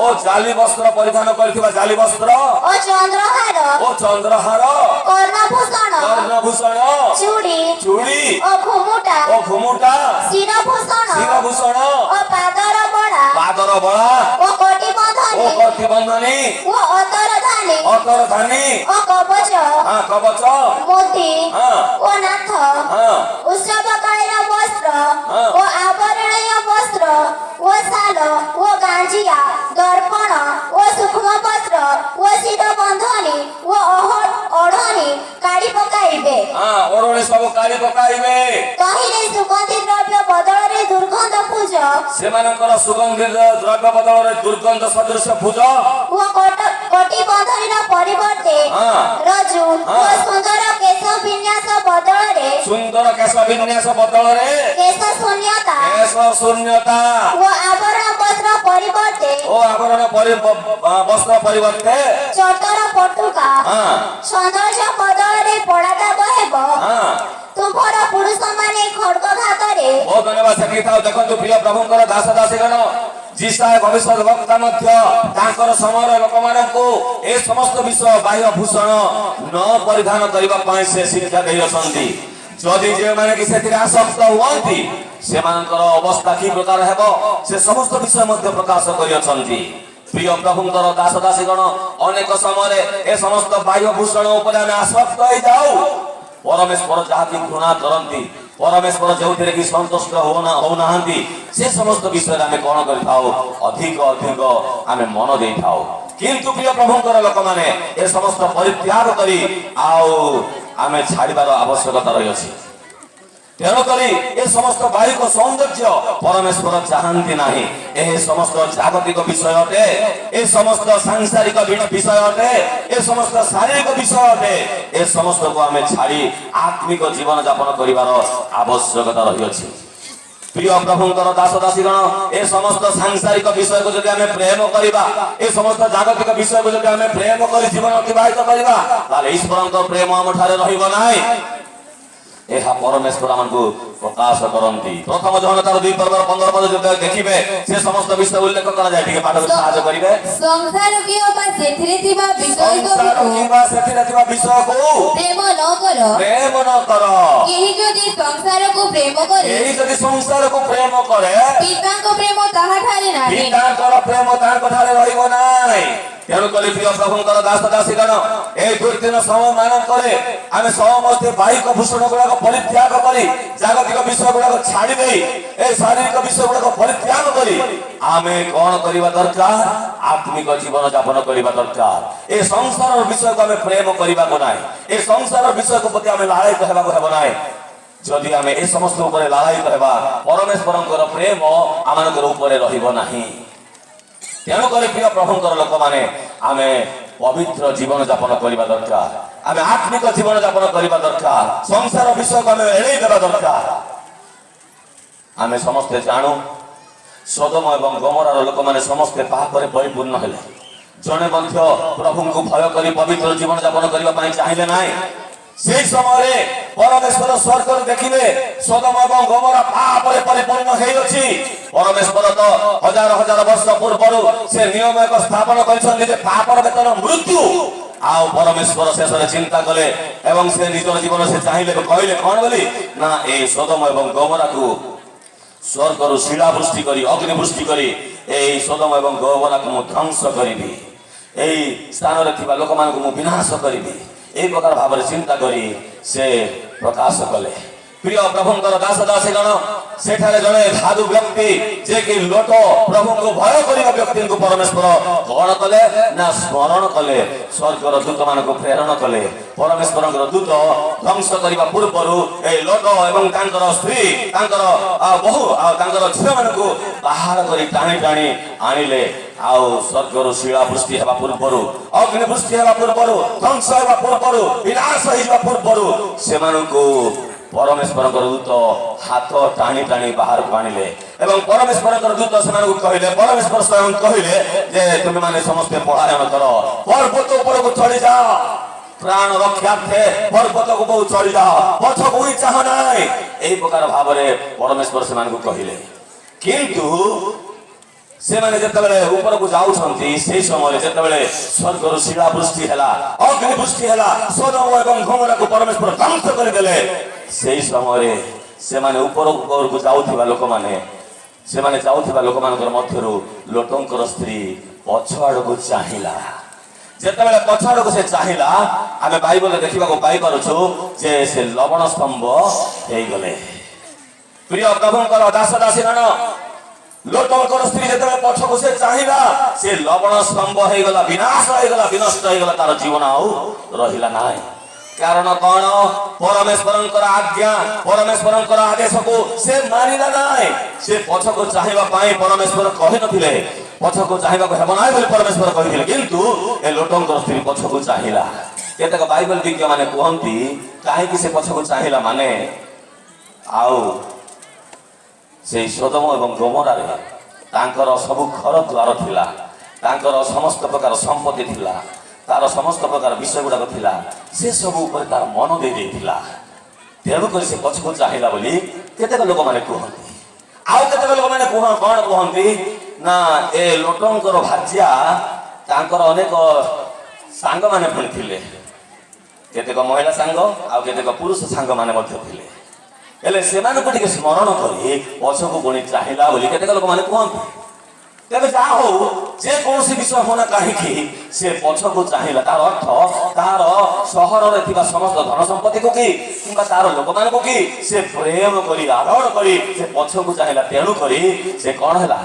ଓ ଜାଲି ବସ୍ତ୍ର ପରିଧାନ କରିଥିବା ଜାଲି ବସ୍ତ୍ର ଓ ଚନ୍ଦ୍ରହାର କର୍ଣ୍ଣଭୂଷଣ ଚୁଡ଼ି ଓ ଘୁମୁଟା ଶିରଭୂଷଣ ଓ ପାଦର ବଳା ଓ କଟିବନ୍ଧନୀ ଓ ଅତରଧାନୀ ଓ କବଚ ମୋତି ଓ ନାଥ ଉତ୍ସବକାଳୀନ ବସ୍ତ୍ର ଓ ଆବରଣୀୟ ବସ୍ତ୍ର ଓ ଶାଲ ଓ ଗାଞ୍ଜିଆ ଦର୍ପଣ ଓ ସୂକ୍ଷ୍ମ ବସ୍ତ୍ର ଓ ଶିର ବନ୍ଧନୀ ଓ ଅଢଣୀ କାଢି ପକାଇବେ। ଓଢଣୀ ସବୁ କାଢି ଜାଳି ପକାଇବେ। କହିଲେ ସୁଗନ୍ଧି ଦ୍ରବ୍ୟ ବଦଳରେ ଦୁର୍ଗନ୍ଧ ପୂଜ ସେମାନଙ୍କର ସୁଗନ୍ଧିତ ଦ୍ରବ୍ୟ ବଦଳରେ ଦୁର୍ଗନ୍ଧ ସଦୃଶ ଭୁଜ ଓ କଟି ବନ୍ଧନୀର ପରିବର୍ତ୍ତେ ରଜୁ ଓ ସୁନ୍ଦର କେଶ ବିନ୍ୟାସ ବଦଳରେ ସୁନ୍ଦର କେଶ ବିନ୍ୟାସ ବଦଳରେ କେଶ ଶୂନ୍ୟତା କେଶ ଶୂନ୍ୟତା ଓ ଆବରଣ ବସ୍ତ୍ର ପରିବର୍ତ୍ତେ ଓ ଆବରଣ ବସ୍ତ୍ର ପରିବର୍ତ୍ତେ ଚଟର ପଟୁକା ସୌନ୍ଦର୍ଯ୍ୟ ବଦଳରେ ପଳାଦାଗ ହେବ। ତୁମର ପୁରୁଷମାନେ ଖଡ୍ଗଘାତରେ ବହୁତ ଧନ୍ୟବାଦ ସେଠି ଥାଉ। ଦେଖନ୍ତୁ ପ୍ରିୟ ପ୍ରଭୁଙ୍କର ଦାସ ଦାସୀଗଣ ଯିଶାୟ ଭବିଷ୍ୟତ ବକ୍ତା ମଧ୍ୟ ତାଙ୍କର ସମୟର ଲୋକମାନଙ୍କୁ ଏ ସମସ୍ତ ବିଷୟ ବାହ୍ୟ ଭୂଷଣ ନ ପରିଧାନ କରିବା ପାଇଁ ସେ ଶିକ୍ଷା ଦେଇଅଛନ୍ତି। ଯଦି ଯେଉଁମାନେ କି ସେଥିରେ ଆସକ୍ତ ହୁଅନ୍ତି ସେମାନଙ୍କର ଅବସ୍ଥା କି ପ୍ରକାର ହେବ ସେ ସମସ୍ତ ବିଷୟ ମଧ୍ୟ ପ୍ରକାଶ କରିଅଛନ୍ତି। ପ୍ରିୟ ପ୍ରଭୁଙ୍କର ଦାସ ଦାସୀଗଣ ଅନେକ ସମୟରେ ଏ ସମସ୍ତ ବାହ୍ୟ ଭୂଷଣ ଉପରେ ଆମେ ଆସକ୍ତ ହେଇଯାଉ। ପରମେଶ୍ୱର ଯାହାକି ଘୃଣା କରନ୍ତି, ପରମେଶ୍ୱର ଯେଉଁଥିରେ କି ସନ୍ତୁଷ୍ଟ ହଉନାହାନ୍ତି ସେ ସମସ୍ତ ବିଷୟରେ ଆମେ କଣ କରିଥାଉ, ଅଧିକ ଆମେ ମନ ଦେଇଥାଉ। କିନ୍ତୁ ପ୍ରିୟ ପ୍ରଭୁଙ୍କର ଲୋକମାନେ ଏ ସମସ୍ତ ପରିତ୍ୟାଗ କରି ଆଉ ଆମେ ଛାଡ଼ିବାର ଆବଶ୍ୟକତା ରହିଅଛି। ତେଣୁକରି ଏ ସମସ୍ତ ବାହ୍ୟିକ ସୌନ୍ଦର୍ଯ୍ୟ ପରମେଶ୍ୱର ଚାହାନ୍ତି ନାହିଁ। ଏ ସମସ୍ତ ଜାଗତିକ ବିଷୟ ଅଟେ, ଏ ସମସ୍ତ ସାଂସାରିକ ବିଷୟ ଅଟେ, ଏ ସମସ୍ତ ଶାରୀରିକ ବିଷୟ ଅଟେ। ଏ ସମସ୍ତକୁ ଆମେ ଛାଡ଼ି ଆତ୍ମିକ ଜୀବନ ଯାପନ କରିବାର ଆବଶ୍ୟକତା ରହିଅଛି। ପ୍ରିୟ ପ୍ରଭୁଙ୍କର ଦାସ ଦାସୀଗଣ ଏ ସମସ୍ତ ସାଂସାରିକ ବିଷୟକୁ ଯଦି ଆମେ ପ୍ରେମ କରିବା, ଏ ସମସ୍ତ ଜାଗତିକ ବିଷୟକୁ ଯଦି ଆମେ ପ୍ରେମ କରି ଜୀବନ ଅତିବାହିତ କରିବା ତାହେଲେ ଈଶ୍ୱରଙ୍କ ପ୍ରେମ ଆମଠାରେ ରହିବ ନାହିଁ। ଏହା ପରମେଶ୍ୱର ଆମକୁ ପ୍ରକାଶ କରନ୍ତି। ପ୍ରଥମ ଜହନ ତାର 2 ପର୍ବର 15 ପଦ ଯଦି ଦେଖିବେ ସେ ସମସ୍ତ ବିଷୟ ଉଲ୍ଲେଖ କରାଯାଏ। ଟିକେ ପାଠ କରି ସାହାଯ୍ୟ କରିବେ। ସଂସାର କିମ୍ବା ସେଥିରେ ଥିବା ସେଥିରେ ଥିବା ବିଷୟକୁ ପ୍ରେମ ନ କର। ପ୍ରେମ ନ କର। କେହି ଯଦି ସଂସାରକୁ ପ୍ରେମ କରେ, ଏହି ଯଦି ସଂସାରକୁ ପ୍ରେମ କରେ ପିତାଙ୍କ ପ୍ରେମ ତାହାଠାରେ ନାହିଁ। ପିତାଙ୍କର ପ୍ରେମ ତାଙ୍କ ଠାରେ ରହିବ ନାହିଁ। ତେଣୁକରି ପ୍ରିୟ ପ୍ରଭୁଙ୍କର ଦାସ ଦାସୀଗଣ এই ଦୁର୍ଦିନ ସମୟ ମାନଙ୍କରେ ଆମେ ସମସ୍ତେ ବାହ୍ୟିକ ଭୂଷଣ ଗୁଡାକ ପରିତ୍ୟାଗ କରି ଜାଗତିକ ବିଷୟ ଗୁଡାକ ଛାଡ଼ି ଦେଇ ଏ ଶାରୀରିକ ବିଷୟ ଗୁଡାକ ପରିତ୍ୟାଗ କରି ଆମେ କଣ କରିବା ଦରକାର, ଆତ୍ମିକ ଜୀବନ ଯାପନ କରିବା ଦରକାର। ଏ ସଂସାରର ବିଷୟକୁ ଆମେ ପ୍ରେମ କରିବାକୁ ନାହିଁ, ଏ ସଂସାରର ବିଷୟକୁ ପ୍ରତି ଆମେ ଲାଳିତ ହେବାକୁ ହେବ ନାହିଁ। ଯଦି ଆମେ ଏ ସମସ୍ତ ଉପରେ ଲାଳିତ ହେବା ପରମେଶ୍ୱରଙ୍କର ପ୍ରେମ ଆମମାନଙ୍କର ଉପରେ ରହିବ ନାହିଁ। ତେଣୁକରି ପ୍ରିୟ ପ୍ରଭୁଙ୍କର ଲୋକମାନେ ଆମେ ପବିତ୍ର ଜୀବନ ଯାପନ କରିବା ଦରକାର, ଆମେ ଆତ୍ମିକ ଜୀବନ ଯାପନ କରିବା ଦରକାର, ସଂସାର ବିଷୟକୁ ଆମେ ଏଡ଼େଇ ଦେବା ଦରକାର। ଆମେ ସମସ୍ତେ ଜାଣୁ ସୋଦମ ଏବଂ ଗମୋରାର ଲୋକମାନେ ସମସ୍ତେ ପାପରେ ପରିପୂର୍ଣ୍ଣ ହେଲେ। ଜଣେ ମଧ୍ୟ ପ୍ରଭୁଙ୍କୁ ଭୟ କରି ପବିତ୍ର ଜୀବନ ଯାପନ କରିବା ପାଇଁ ଚାହିଁଲେ ନାହିଁ। সেই সময়ে পরমেশ্বর স্বর্গরে দেখিবে সদম এবং গমরা পাপরে পরিপূর্ণ হয়েছি। পরমেশ্বর তো হাজার হাজার বর্ষ পূর্বরু সে নিয়ম এক স্থাপন করেছেন যে পাপর বেতন মৃত্যু। আও পরমেশ্বর শেষে চিন্তা কলে এবং সে নিজের জীবন সে চাইলে কহিলে কোন বলি না এই সদম এবং গমরাকু স্বর্গরু শিলাবৃষ্টি করি অগ্নিবৃষ্টি করি এই সদম এবং গমরাকু মু ধ্বংস করিবি, এই স্থাନରେ ଥିବା ଲୋକମାନଙ୍କୁ ମୁଁ ବିନାଶ କରିବି। এই প্রকার ভাবে চিন্তা করি সে প্রকাশ কলে। প্রিয় প্রভুঙ্কর দাস দাসীগণ সেঠারে জনে সাধু ব্যক্তি যে কি লোট প্রভুঙ্কু ভয় করিবা ব্যক্তিଙ୍କୁ পরমেশ্বর কଣ কলে না স্মরণ কলে, স্বর্গর দূত মানଙ୍କୁ প্রেরণ কলে। পরমেশ্বরଙ୍କର দূତ ধ্বংସ କରିବା ପୂର୍ବରୁ এই লোট এবং ତାଙ୍କର ସ୍ତ୍ରୀ ତାଙ୍କର ବହୁ ଆଉ ତାଙ୍କର ଝିଅମାନଙ୍କୁ ବାହାର କରି ଟାଣି ଟାଣି ଆଣିଲେ। ଆଉ ସ୍ୱର୍ଗରୁ ଶିଳାବୃଷ୍ଟି ହେବା ପୂର୍ବରୁ ଅଗ୍ନିବୃଷ୍ଟି ହେବା ପୂର୍ବରୁ ଧ୍ୱଂସ ହେବା ପୂର୍ବରୁ ବିନାଶ ହେଇଯିବା ପୂର୍ବରୁ ସେମାନଙ୍କୁ ପରମେଶ୍ୱରଙ୍କର ଦୂତ ହାତ ଟାଣି ଟାଣି ବାହାରକୁ ଆଣିଲେ ଏବଂ ପରମେଶ୍ୱରଙ୍କର ଦୂତ ସେମାନଙ୍କୁ କହିଲେ, ପରମେଶ୍ୱର ସ୍ୱୟଂ କହିଲେ ଯେ ତୁମେମାନେ ସମସ୍ତେ ପଳାୟନ କର, ପର୍ବତ ଉପରକୁ ଚଢ଼ିଯାଅ, ପ୍ରାଣ ରକ୍ଷାର୍ଥେ ପର୍ବତକୁ ବହୁ ଚଢ଼ିଯାଅ, ପଛକୁ ହିଁ ଚାହ ନାହିଁ। ଏହି ପ୍ରକାର ଭାବରେ ପରମେଶ୍ୱର ସେମାନଙ୍କୁ କହିଲେ। କିନ୍ତୁ ସେମାନେ ଯେତେବେଳେ ଉପରକୁ ଯାଉଛନ୍ତି ସେହି ସମୟରେ ଯେତେବେଳେ ସ୍ୱର୍ଗରୁ ଶିଳାବୃଷ୍ଟି ହେଲା, ଅଗ୍ନିବୃଷ୍ଟି ହେଲା, ସୋଦମ ଏବଂ ଗମୋରାକୁ ପରମେଶ୍ୱର ଧ୍ୱଂସ କରିଦେଲେ। ସେହି ସମୟରେ ସେମାନେ ଉପରକୁ ଯାଉଥିବା ଲୋକମାନେ ସେମାନେ ଯାଉଥିବା ଲୋକମାନଙ୍କର ମଧ୍ୟରୁ ଲୋଟଙ୍କର ସ୍ତ୍ରୀ ପଛ ଆଡ଼କୁ ଚାହିଁଲା। ଯେତେବେଳେ ପଛ ଆଡ଼କୁ ସେ ଚାହିଁଲା ଆମେ ବାଇବଲରେ ଦେଖିବାକୁ ପାଇପାରୁଛୁ ଯେ ସେ ଲବଣ ସ୍ତମ୍ଭ ହେଇଗଲେ। ପ୍ରିୟ ପ୍ରଭୁଙ୍କର ଦାସ ଦାସୀଗଣ ଲୋଟଙ୍କର ସ୍ତ୍ରୀ ଯେତେବେଳେ ପଛକୁ ସେ ଚାହିଁଲା ସେ ଲବଣ ସ୍ତମ୍ଭ ହେଇଗଲା, ବିନାଶ ହେଇଗଲା, ବିନଷ୍ଟ ହେଇଗଲା, ତାର ଜୀବନ ଆଉ ରହିଲା ନାହିଁ। कारण कौन परमेश्वर आज्ञा परमेश्वर आदेश को से मानिला नाय से पछ को चाहिबा पाई परमेश्वर कहि नथिले पछ को चाहिबा को हेबो नाय बोली परमेश्वर कहिथिले किंतु ए लोटंकर स्त्री पछ को चाहिला केतक बाइबल विज्ञ माने कहंती काहे कि से पछ को चाहिला माने आउ से सोदम एवं गोमरा रे तांकर सब घर द्वार थिला तांकर समस्त प्रकार संपत्ति थिला तार समस्त प्रकार विषय गुड़ाक थिला से सब ऊपर तार मन दे देथिला तेणुक से पछको चाहिला बोली केतेक लोक माने कहंती आउ केतेक लोक माने कोन कहंती ना ए लोटंकर भाज्या तांकर अनेक सांग माने पण थिले केतेक महिला सांग आउ केतेक पुरुष सांग माने मध्य थिले हेले सेमान को टिके स्मरण करी पछको कोनी चाहिला बोली केतेक लोक माने कहंती तेरे जा हो जे कौन सी विषय होना कहीं से पछ को चाहिला तार अर्थ तार सहर रे थिबा समस्त धन संपत्ति को कि किंबा तार लोक मान को कि से प्रेम करी आदर करी से पछ को चाहिला तेणु करी से कौन हैला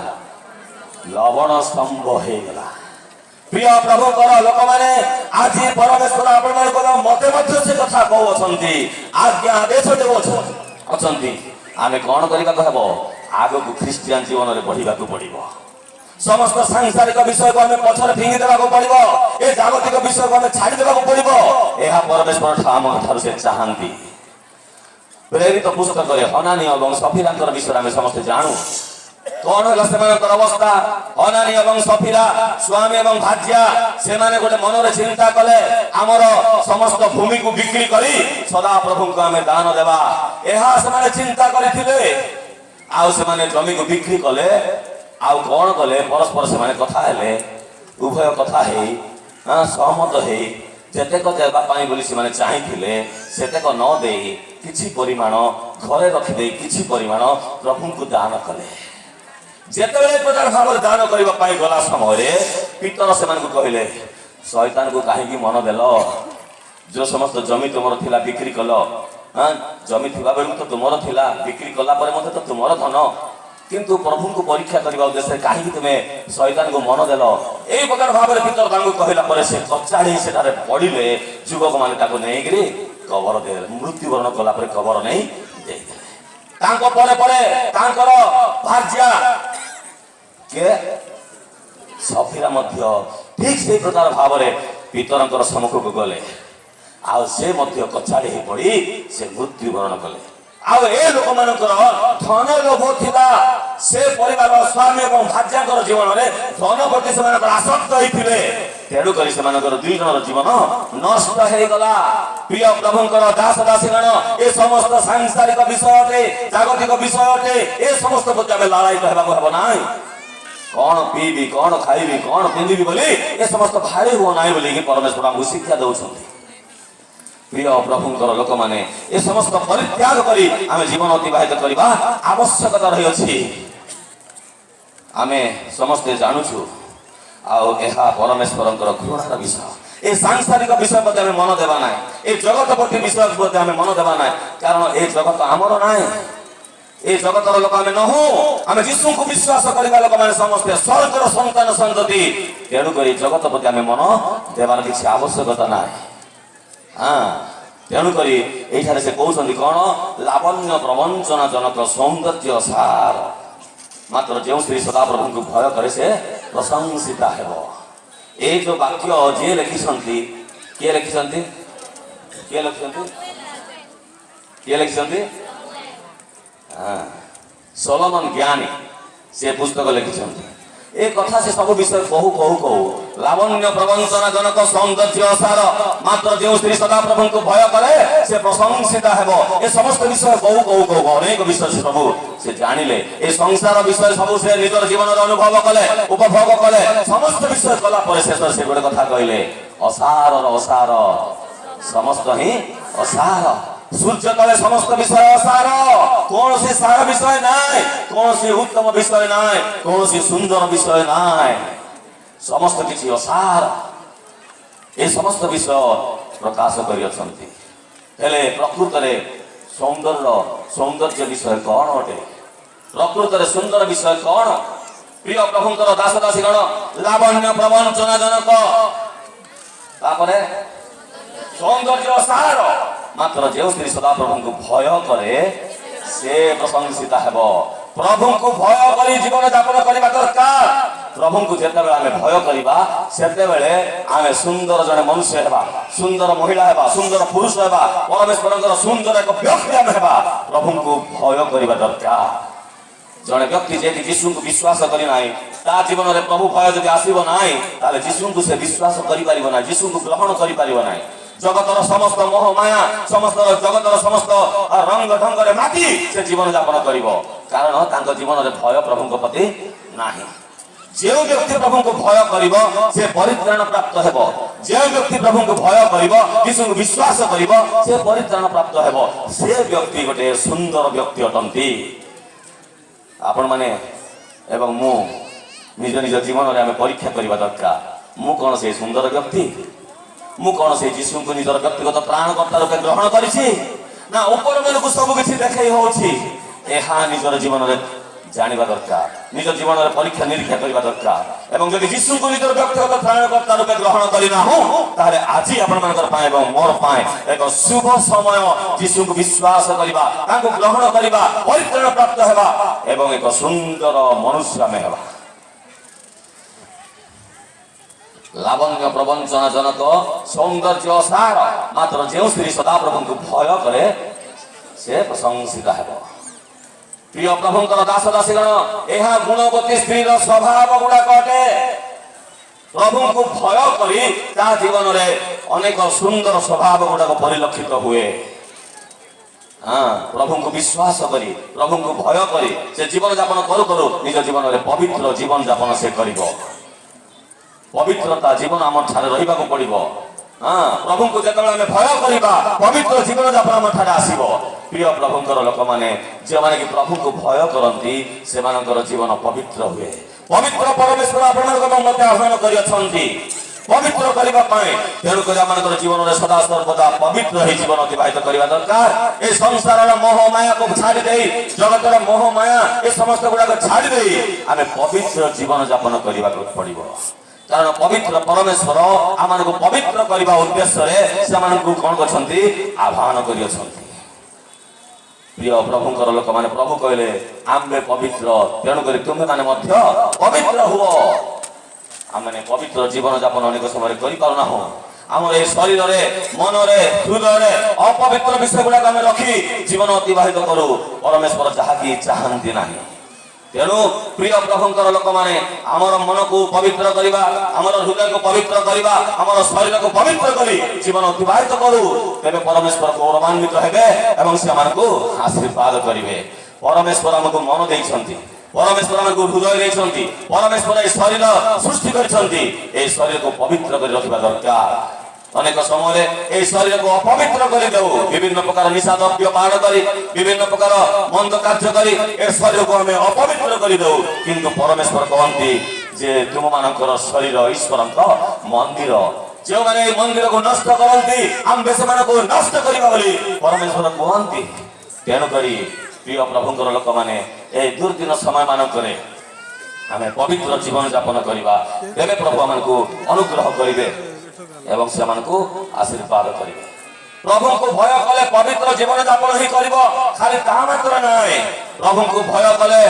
लवण स्तंभ हे गेला प्रिय प्रभु कर लोक माने आज परमेश्वर आपण मान को मते मध्य से कथा कहू अछंती आज्ञा आदेश देबो अछंती आमे कोन करिबा कहबो आगो को क्रिश्चियन जीवन रे बढ़िबा को पड़िबो समस्त सांसारिक विषय को हमें पछरे फिंगी देबा को पड़िबो ए जागतिक विषय को हमें छाड़ी देबा को पड़िबो एहा परमेश्वर ठाम थारु से चाहंती प्रेरित पुस्तक रे हनानी एवं सफीरांकर विषय हमें समस्त जानू कौन है सेमानकर अवस्था हनानी एवं सफीरा स्वामी एवं भाज्या से माने गोटे मन रे चिंता कले हमर समस्त भूमि को बिक्री करी सदा प्रभु को हमें दान देबा एहा से माने चिंता करिथिले आउ से माने जमी को बिक्री कले आउ कौन कले परस्पर से माने कथा हेले उभय कथा हे सहमत हे जेतेक देबा पाई बोली से माने चाहिथिले सेतेक न दे किछि परिमाण घरे रखि दे किछि परिमाण प्रभु को दान कले जेतेबेले प्रकार भाव दान करबा पाई गला समय रे पितर से मान को कहिले शैतान को काहे की मन देलो जो समस्त जमी तुमर थिला बिक्री कलो जमी थिबा बेलु तो तुमर थिला बिक्री कला परे मते तो तुमर धन किंतु प्रभु को परीक्षा करबा उद्देश्य काहे तुमे शैतान को मन देलो एई प्रकार भाव रे पितर तांको कहिला परे से कचाड़ी सेठारे पडिले युवक माने ताको नै गिरी कबर दे मृत्यु वर्ण कला परे कबर नै दे तांको परे परे तांकर भाज्या के सफीरा मध्य ठीक से प्रकार भाव रे पितरंकर सम्मुख को गले आ से मध्य कचाड़ी हे पड़ी से मृत्यु वर्ण कले आ ए लोक मानकर धन लोभ थिला से परिवार स्वामी एवं भाज्याकर जीवन रे धन प्रति से मानकर आसक्त होइथिले तेडु करी से मानकर दुई जनर जीवन नष्ट हे गला प्रिय प्रभुंकर दास दासीगण ए समस्त सांसारिक विषय अटे जागतिक विषय अटे ए समस्त प्रति में लड़ाई हेबा को हेबो नाही कौन पीबी कौन खाइबी कौन पिंदिबी बोली ए समस्त भारी हो नाही बोली कि परमेश्वर हमहु शिक्षा दउछथि प्रिय प्रभुंकर लोक माने ए समस्त परित्याग करी आमे जीवन अतिबाहित करबा आवश्यकता रही अछि आमे समस्त जानुछु आउ एहा परमेश्वरंकर घृणार विषय ए सांसारिक विषय प्रति आमे मन देबा नाही ए जगत प्रति विषय प्रति आमे मन देबा नाही कारण ए जगत हमर नाही ए जगतर लोक आमे नहु आमे यीशु को विश्वास करबा लोक माने समस्त स्वर्गर संतान संतति तेणु करी जगत प्रति आमे मन देबार किछि आवश्यकता नाही तेणु करी एठारे से कहउछन्ति कोन लावण्य प्रवंचना जनक सौंदर्य सार मात्र जो श्री सदा प्रभु को भय करे से प्रशंसिता हेबो ए जो वाक्य जे लिखिसन्ति के लिखिसन्ति के लिखिसन्ति के लिखिसन्ति सोलोमन ज्ञानी से पुस्तक लिखिसन्ति ए कथा से सब विषय कहू कहू कहू लावण्य प्रवंचना जनक सौंदर्य सार मात्र जो श्री सदा प्रभु को भय करे से प्रशंसिता हेबो ए समस्त विषय कहू कहू कहू अनेक विषय से सब से जानिले ए संसार विषय सब से निजर जीवन रे अनुभव कले उपभोग कले समस्त विषय कला पर शेष से गोटे कथा कहले असार असार समस्त ही असार सूर्य तले समस्त विषय असार कौन से सार विषय नाय कौन से उत्तम विषय नाय कौन से सुंदर विषय नाय समस्त किछि असार ए समस्त विषय प्रकाश करि अछंती हेले प्रकृत रे सौंदर्य विषय कौन अटे प्रकृत रे सुंदर विषय कौन प्रिय प्रभुंकर दास दासीगण लावण्य प्रवंचना जनक तापरे ସୌନ୍ଦର୍ଯ୍ୟ ସାର ମାତ୍ର ଯେଉଁ ସ୍ତ୍ରୀ ସଦାପ୍ରଭୁଙ୍କୁ ଭୟ କରେ ସେ ପ୍ରଶଂସିତା ହେବ। ପ୍ରଭୁଙ୍କୁ ଭୟ କରି ଜୀବନ ଯାପନ କରିବା ଦରକାର। ପ୍ରଭୁଙ୍କୁ ଯେତେବେଳେ ଆମେ ଭୟ କରିବା ସେତେବେଳେ ଆମେ ସୁନ୍ଦର ଜଣେ ମନୁଷ୍ୟ ହେବା, ସୁନ୍ଦର ମହିଳା ହେବା, ସୁନ୍ଦର ପୁରୁଷ ହେବା, ପରମେଶ୍ୱରଙ୍କର ସୁନ୍ଦର ଏକ ବ୍ୟକ୍ତି ଆମେ ହେବା। ପ୍ରଭୁଙ୍କୁ ଭୟ କରିବା ଦରକାର। ଜଣେ ବ୍ୟକ୍ତି ଯଦି ଯୀଶୁଙ୍କୁ ବିଶ୍ୱାସ କରିନାହିଁ, ତା ଜୀବନରେ ପ୍ରଭୁ ଭୟ ଯଦି ଆସିବ ନାହିଁ, ତାହେଲେ ଯୀଶୁଙ୍କୁ ସେ ବିଶ୍ୱାସ କରିପାରିବ ନାହିଁ, ଯୀଶୁଙ୍କୁ ଗ୍ରହଣ କରିପାରିବ ନାହିଁ। ଜଗତର ସମସ୍ତ ମୋହ ମାୟା, ସମସ୍ତ ଜଗତର ସମସ୍ତ ରଙ୍ଗ ଢଙ୍ଗରେ ମାତି ସେ ଜୀବନ ଯାପନ କରିବ, କାରଣ ତାଙ୍କ ଜୀବନରେ ଭୟ ପ୍ରଭୁଙ୍କ ପ୍ରତି ନାହିଁ। ଯେଉଁ ବ୍ୟକ୍ତି ପ୍ରଭୁଙ୍କୁ ଭୟ କରିବ ସେ ପରିତ୍ରାଣ ପ୍ରାପ୍ତ ହେବ। ଯେଉଁ ବ୍ୟକ୍ତି ପ୍ରଭୁଙ୍କୁ ଭୟ କରିବ, ଯୀଶୁଙ୍କୁ ବିଶ୍ୱାସ କରିବ, ସେ ପରିତ୍ରାଣ ପ୍ରାପ୍ତ ହେବ। ସେ ବ୍ୟକ୍ତି ଗୋଟେ ସୁନ୍ଦର ବ୍ୟକ୍ତି ଅଟନ୍ତି। ଆପଣମାନେ ଏବଂ ମୁଁ ନିଜ ନିଜ ଜୀବନରେ ଆମେ ପରୀକ୍ଷା କରିବା ଦରକାର। ମୁଁ କ'ଣ ସେଇ ସୁନ୍ଦର ବ୍ୟକ୍ତି? ମୁଁ କ'ଣ ସେଇ ଯୀଶୁଙ୍କୁ ନିଜର ବ୍ୟକ୍ତିଗତ ପ୍ରାଣକର୍ତ୍ତା ରୂପେ ଗ୍ରହଣ କରିଛି, ନା ଉପର ମାନଙ୍କୁ ସବୁ କିଛି ଦେଖେଇ ହଉଛି? ଏହା ନିଜର ଜୀବନରେ ଜାଣିବା ଦରକାର, ନିଜ ଜୀବନରେ ପରୀକ୍ଷା ନିରୀକ୍ଷା କରିବା ଦରକାର। ଏବଂ ଯଦି ଯୀଶୁଙ୍କୁ ନିଜର ବ୍ୟକ୍ତିଗତ ପ୍ରାଣକର୍ତ୍ତା ରୂପେ ଗ୍ରହଣ କରିନାହୁଁ, ତାହେଲେ ଆଜି ଆପଣମାନଙ୍କର ପାଇଁ ଏବଂ ମୋର ପାଇଁ ଏକ ଶୁଭ ସମୟ ଯୀଶୁଙ୍କୁ ବିଶ୍ୱାସ କରିବା, ତାଙ୍କୁ ଗ୍ରହଣ କରିବା, ପରିତ୍ରାଣ ପ୍ରାପ୍ତ ହେବା ଏବଂ ଏକ ସୁନ୍ଦର ମନୁଷ୍ୟ ଆମେ ହେବା। ଲାବଣ୍ୟ ପ୍ରବଞ୍ଚନା ଜନକ ସୌନ୍ଦର୍ଯ୍ୟ ସାର ମାତ୍ର ଯେଉଁ ସ୍ତ୍ରୀ ସଦାପ୍ରଭୁଙ୍କୁ ଭୟ କରେ ସେ ପ୍ରଶଂସିତ ହେବ। ପ୍ରିୟ ପ୍ରଭୁଙ୍କର ଦାସ ଦାସୀଗଣ, ଏହା ଗୁଣବତୀ ସ୍ତ୍ରୀର ସ୍ୱଭାବ ଗୁଡାକ ଅଟେ। ପ୍ରଭୁଙ୍କୁ ଭୟ କରି ତା ଜୀବନରେ ଅନେକ ସୁନ୍ଦର ସ୍ୱଭାବ ଗୁଡାକ ପରିଲକ୍ଷିତ ହୁଏ। ପ୍ରଭୁଙ୍କୁ ବିଶ୍ୱାସ କରି, ପ୍ରଭୁଙ୍କୁ ଭୟ କରି ସେ ଜୀବନ ଯାପନ କରୁ କରୁ ନିଜ ଜୀବନରେ ପବିତ୍ର ଜୀବନ ଯାପନ ସେ କରିବ। ପବିତ୍ରତା ଜୀବନ ଆମ ଠାରେ ରହିବାକୁ ପଡିବ। ପ୍ରଭୁଙ୍କୁ ଯେତେବେଳେ ଆମେ ଭୟ କରିବା, ପବିତ୍ର ଜୀବନ ଯାପନ ଆମ ଠାରେ ଆସିବ। ପ୍ରିୟ ପ୍ରଭୁଙ୍କର ଲୋକମାନେ, ଯେଉଁମାନେ କି ପ୍ରଭୁଙ୍କୁ ଭୟ କରନ୍ତି ସେମାନଙ୍କର ଜୀବନ ପବିତ୍ର ହୁଏ। ପବିତ୍ର ପରମେଶ୍ୱର ଆପଣମାନଙ୍କ ମଧ୍ୟ ଆହ୍ୱାନ କରିଅଛନ୍ତି ପବିତ୍ର କରିବା ପାଇଁ। ତେଣୁକରି ଆମମାନଙ୍କର ଜୀବନରେ ସଦା ସର୍ବଦା ପବିତ୍ର ହେଇ ଜୀବନ ଅତିବାହିତ କରିବା ଦରକାର। ଏ ସଂସାରର ମୋହ ମାୟାକୁ ଛାଡ଼ି ଦେଇ, ଜଗତର ମୋହ ମାୟା ଏ ସମସ୍ତ ଗୁଡାକ ଛାଡ଼ି ଦେଇ ଆମେ ପବିତ୍ର ଜୀବନ ଯାପନ କରିବାକୁ ପଡିବ। କାରଣ ପବିତ୍ର ପରମେଶ୍ୱର ଆମମାନଙ୍କୁ ପବିତ୍ର କରିବା ଉଦ୍ଦେଶ୍ୟରେ ସେମାନଙ୍କୁ କ'ଣ କରିଛନ୍ତି? ଆହ୍ୱାନ କରିଅଛନ୍ତି। ପ୍ରିୟ ପ୍ରଭୁଙ୍କର ଲୋକମାନେ, ପ୍ରଭୁ କହିଲେ ଆମ୍ଭେ ପବିତ୍ର, ତେଣୁକରି ତୁମେମାନେ ମଧ୍ୟ ପବିତ୍ର ହୁଅ। ଆମେ ପବିତ୍ର ଜୀବନ ଯାପନ ଅନେକ ସମୟରେ କରିପାରୁନାହୁଁ। ଆମର ଏ ଶରୀରରେ, ମନରେ, ହୃଦୟରେ ଅପବିତ୍ର ବିଷୟ ଗୁଡାକ ଆମେ ରଖି ଜୀବନ ଅତିବାହିତ କରୁ। ପରମେଶ୍ୱର ଯାହାକି ଚାହାନ୍ତି ନାହିଁ। ତେଣୁ ପ୍ରିୟ ପ୍ରଭୁଙ୍କର ଲୋକମାନେ, ଆମର ମନକୁ ପବିତ୍ର କରିବା, ଆମର ହୃଦୟକୁ ପବିତ୍ର କରିବା, ଆମର ଶରୀରକୁ ପବିତ୍ର କରି ଜୀବନ ଅତିବାହିତ କରୁ। ତେବେ ପରମେଶ୍ୱର ଗୌରବାନ୍ୱିତ ହେବେ ଏବଂ ସେମାନଙ୍କୁ ଆଶୀର୍ବାଦ କରିବେ। ପରମେଶ୍ୱର ଆମକୁ ମନ ଦେଇଛନ୍ତି, ପରମେଶ୍ୱର ଆମକୁ ହୃଦୟ ଦେଇଛନ୍ତି, ପରମେଶ୍ୱର এই ଶରୀର ସୃଷ୍ଟି କରିଛନ୍ତି। এই ଶରୀରକୁ ପବିତ୍ର କରି ରଖିବା ଦରକାର। ଅନେକ ସମୟରେ এই ଶରୀରକୁ ଅପବିତ୍ର କରିଦେଉ, ବିଭିନ୍ନ ପ୍ରକାର ନିଶା ଦ୍ରବ୍ୟ ପାନ କରି, ବିଭିନ୍ନ ପ୍ରକାର ମନ୍ଦ କାର୍ଯ୍ୟ କରି ଏ ଶରୀରକୁ ଆମେ ଅପବିତ୍ର କରିଦେଉ। କିନ୍ତୁ ପରମେଶ୍ୱର କହନ୍ତି ଯେ ତୁମମାନଙ୍କର ଶରୀର ଈଶ୍ୱରଙ୍କ ମନ୍ଦିର। ଯେଉଁମାନେ এই ମନ୍ଦିରକୁ ନଷ୍ଟ କରନ୍ତି, ଆମ୍ଭେ ସେମାନଙ୍କୁ ନଷ୍ଟ କରିବା ବୋଲି ପରମେଶ୍ୱର କୁହନ୍ତି। ତେଣୁକରି ପ୍ରିୟ ପ୍ରଭୁଙ୍କର ଲୋକମାନେ, এই ଦୁର୍ଦିନ ସମୟ ମାନଙ୍କରେ ଆମେ ପବିତ୍ର ଜୀବନ ଯାପନ କରିବା। ତେବେ ପ୍ରଭୁ ଆମକୁ ଅନୁଗ୍ରହ କରିବେ ଏବଂ ସେମାନଙ୍କୁ ଆଶୀର୍ବାଦ କରିବେ। ପ୍ରଭୁଙ୍କୁ ଭୟ କଲେ ପବିତ୍ର ଜୀବନ ଯାପନ ହିଁ କରିବ। ଖାଲି ତାହା ମାତ୍ର ନାହିଁ, ପ୍ରଭୁଙ୍କୁ ଭୟ କଲେ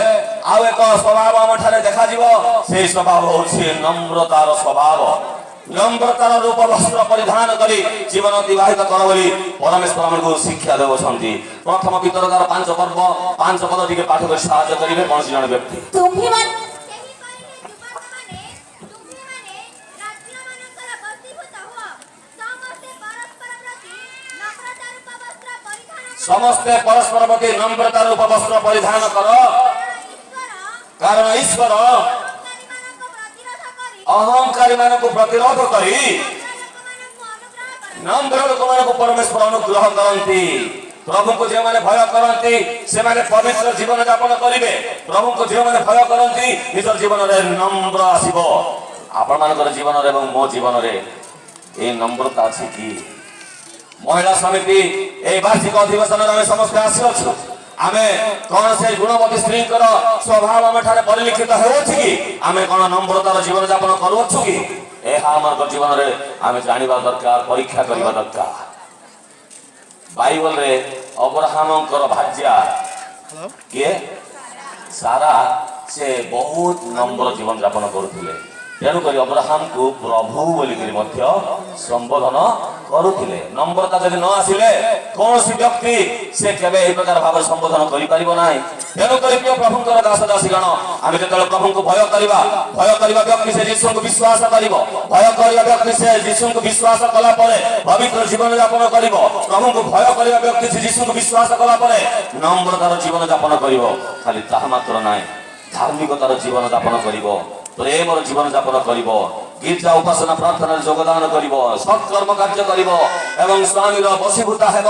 ଆଉ ଏକ ସ୍ୱଭାବ ଆମ ଠାରେ ଦେଖାଯିବ। ସେହି ସ୍ୱଭାବ ହେଉଛି ନମ୍ରତାର ସ୍ୱଭାବ। নম্রতার রূপ বস্ত্র পরিধান করে জীবন অতিবাহিত কর বলি পরমেশ্বর আমাকে শিক্ষা দেবছন্তি। প্রথম পিতরকার 5 পর্ব 5 পদ টিকে পাঠ করে সাহায্য করিবে কোনসি জন ব্যক্তি। तुम्हीमान समस्ते परस्पर प्रति नम्रता रूप वस्त्र परिधान कर, कारण ईश्वर अहंकारी मानक प्रतिरोध करी नम्र लोक मानक परमेश्वर अनुग्रह करती। प्रभु को जो मैंने भय करती से माने पवित्र जीवन यापन करेंगे। प्रभु को जो मैंने भय करती निज जीवन में नम्र आसब। आपण मान जीवन एवं मो जीवन में ये नम्रता अच्छी कि महिला समिति ए वार्षिक अधिवेशन में समस्त आसु आमे कौन से गुणवती स्त्री स्वभाव आम ठारे परिलक्षित हो कि आमे कौन नम्रतार जीवन यापन करुछु कि ଏହା ଆମର ଜୀବନରେ ଆମେ ଜାଣିବା ଦରକାର, ପରୀକ୍ଷା କରିବା ଦରକାର। ବାଇବଲରେ ଅବ୍ରାହମଙ୍କର ଭାର୍ଯ୍ୟା କିଏ? ସାରା। ସେ ବହୁତ ନମ୍ର ଜୀବନ ଯାପନ କରୁଥିଲେ, ତେଣୁକରି ଅବ୍ରାହମକୁ ପ୍ରଭୁ ବୋଲିକରି ମଧ୍ୟ ସମ୍ବୋଧନ କରୁଥିଲେ। ନମ୍ରତା ଯଦି ନ ଆସିଲେ କୌଣସି ବ୍ୟକ୍ତି ସେ କେବେ ଏହି ପ୍ରକାର ଭାବରେ ସମ୍ବୋଧନ କରିପାରିବ ନାହିଁ। ତେଣୁକରି ପ୍ରିୟ ପ୍ରଭୁଙ୍କର ଦାସ ଦାସୀଗଣ, ଆମେ ଯେତେବେଳେ ପ୍ରଭୁଙ୍କୁ ଭୟ କରିବା ବ୍ୟକ୍ତି ସେ ଯୀଶୁଙ୍କୁ ବିଶ୍ୱାସ କରିବ। ଭୟ କରିବା ବ୍ୟକ୍ତି ସେ ଯୀଶୁଙ୍କୁ ବିଶ୍ୱାସ କଲା ପରେ ପବିତ୍ର ଜୀବନ ଯାପନ କରିବ। ପ୍ରଭୁଙ୍କୁ ଭୟ କରିବା ବ୍ୟକ୍ତି ସେ ଯୀଶୁଙ୍କୁ ବିଶ୍ୱାସ କଲା ପରେ ନମ୍ରତାର ଜୀବନ ଯାପନ କରିବ। ଖାଲି ତାହା ମାତ୍ର ନାହିଁ, ଧାର୍ମିକତାର ଜୀବନ ଯାପନ କରିବ, ପ୍ରେମର ଜୀବନ ଯାପନ କରିବ, ଗୀର୍ଜା ଉପାସନା ପ୍ରାର୍ଥନାରେ ଯୋଗଦାନ କରିବ, ସତ୍କର୍ମ କାର୍ଯ୍ୟ କରିବ ଏବଂ ସ୍ୱାମୀର ବଶୀଭୂତା ହେବ,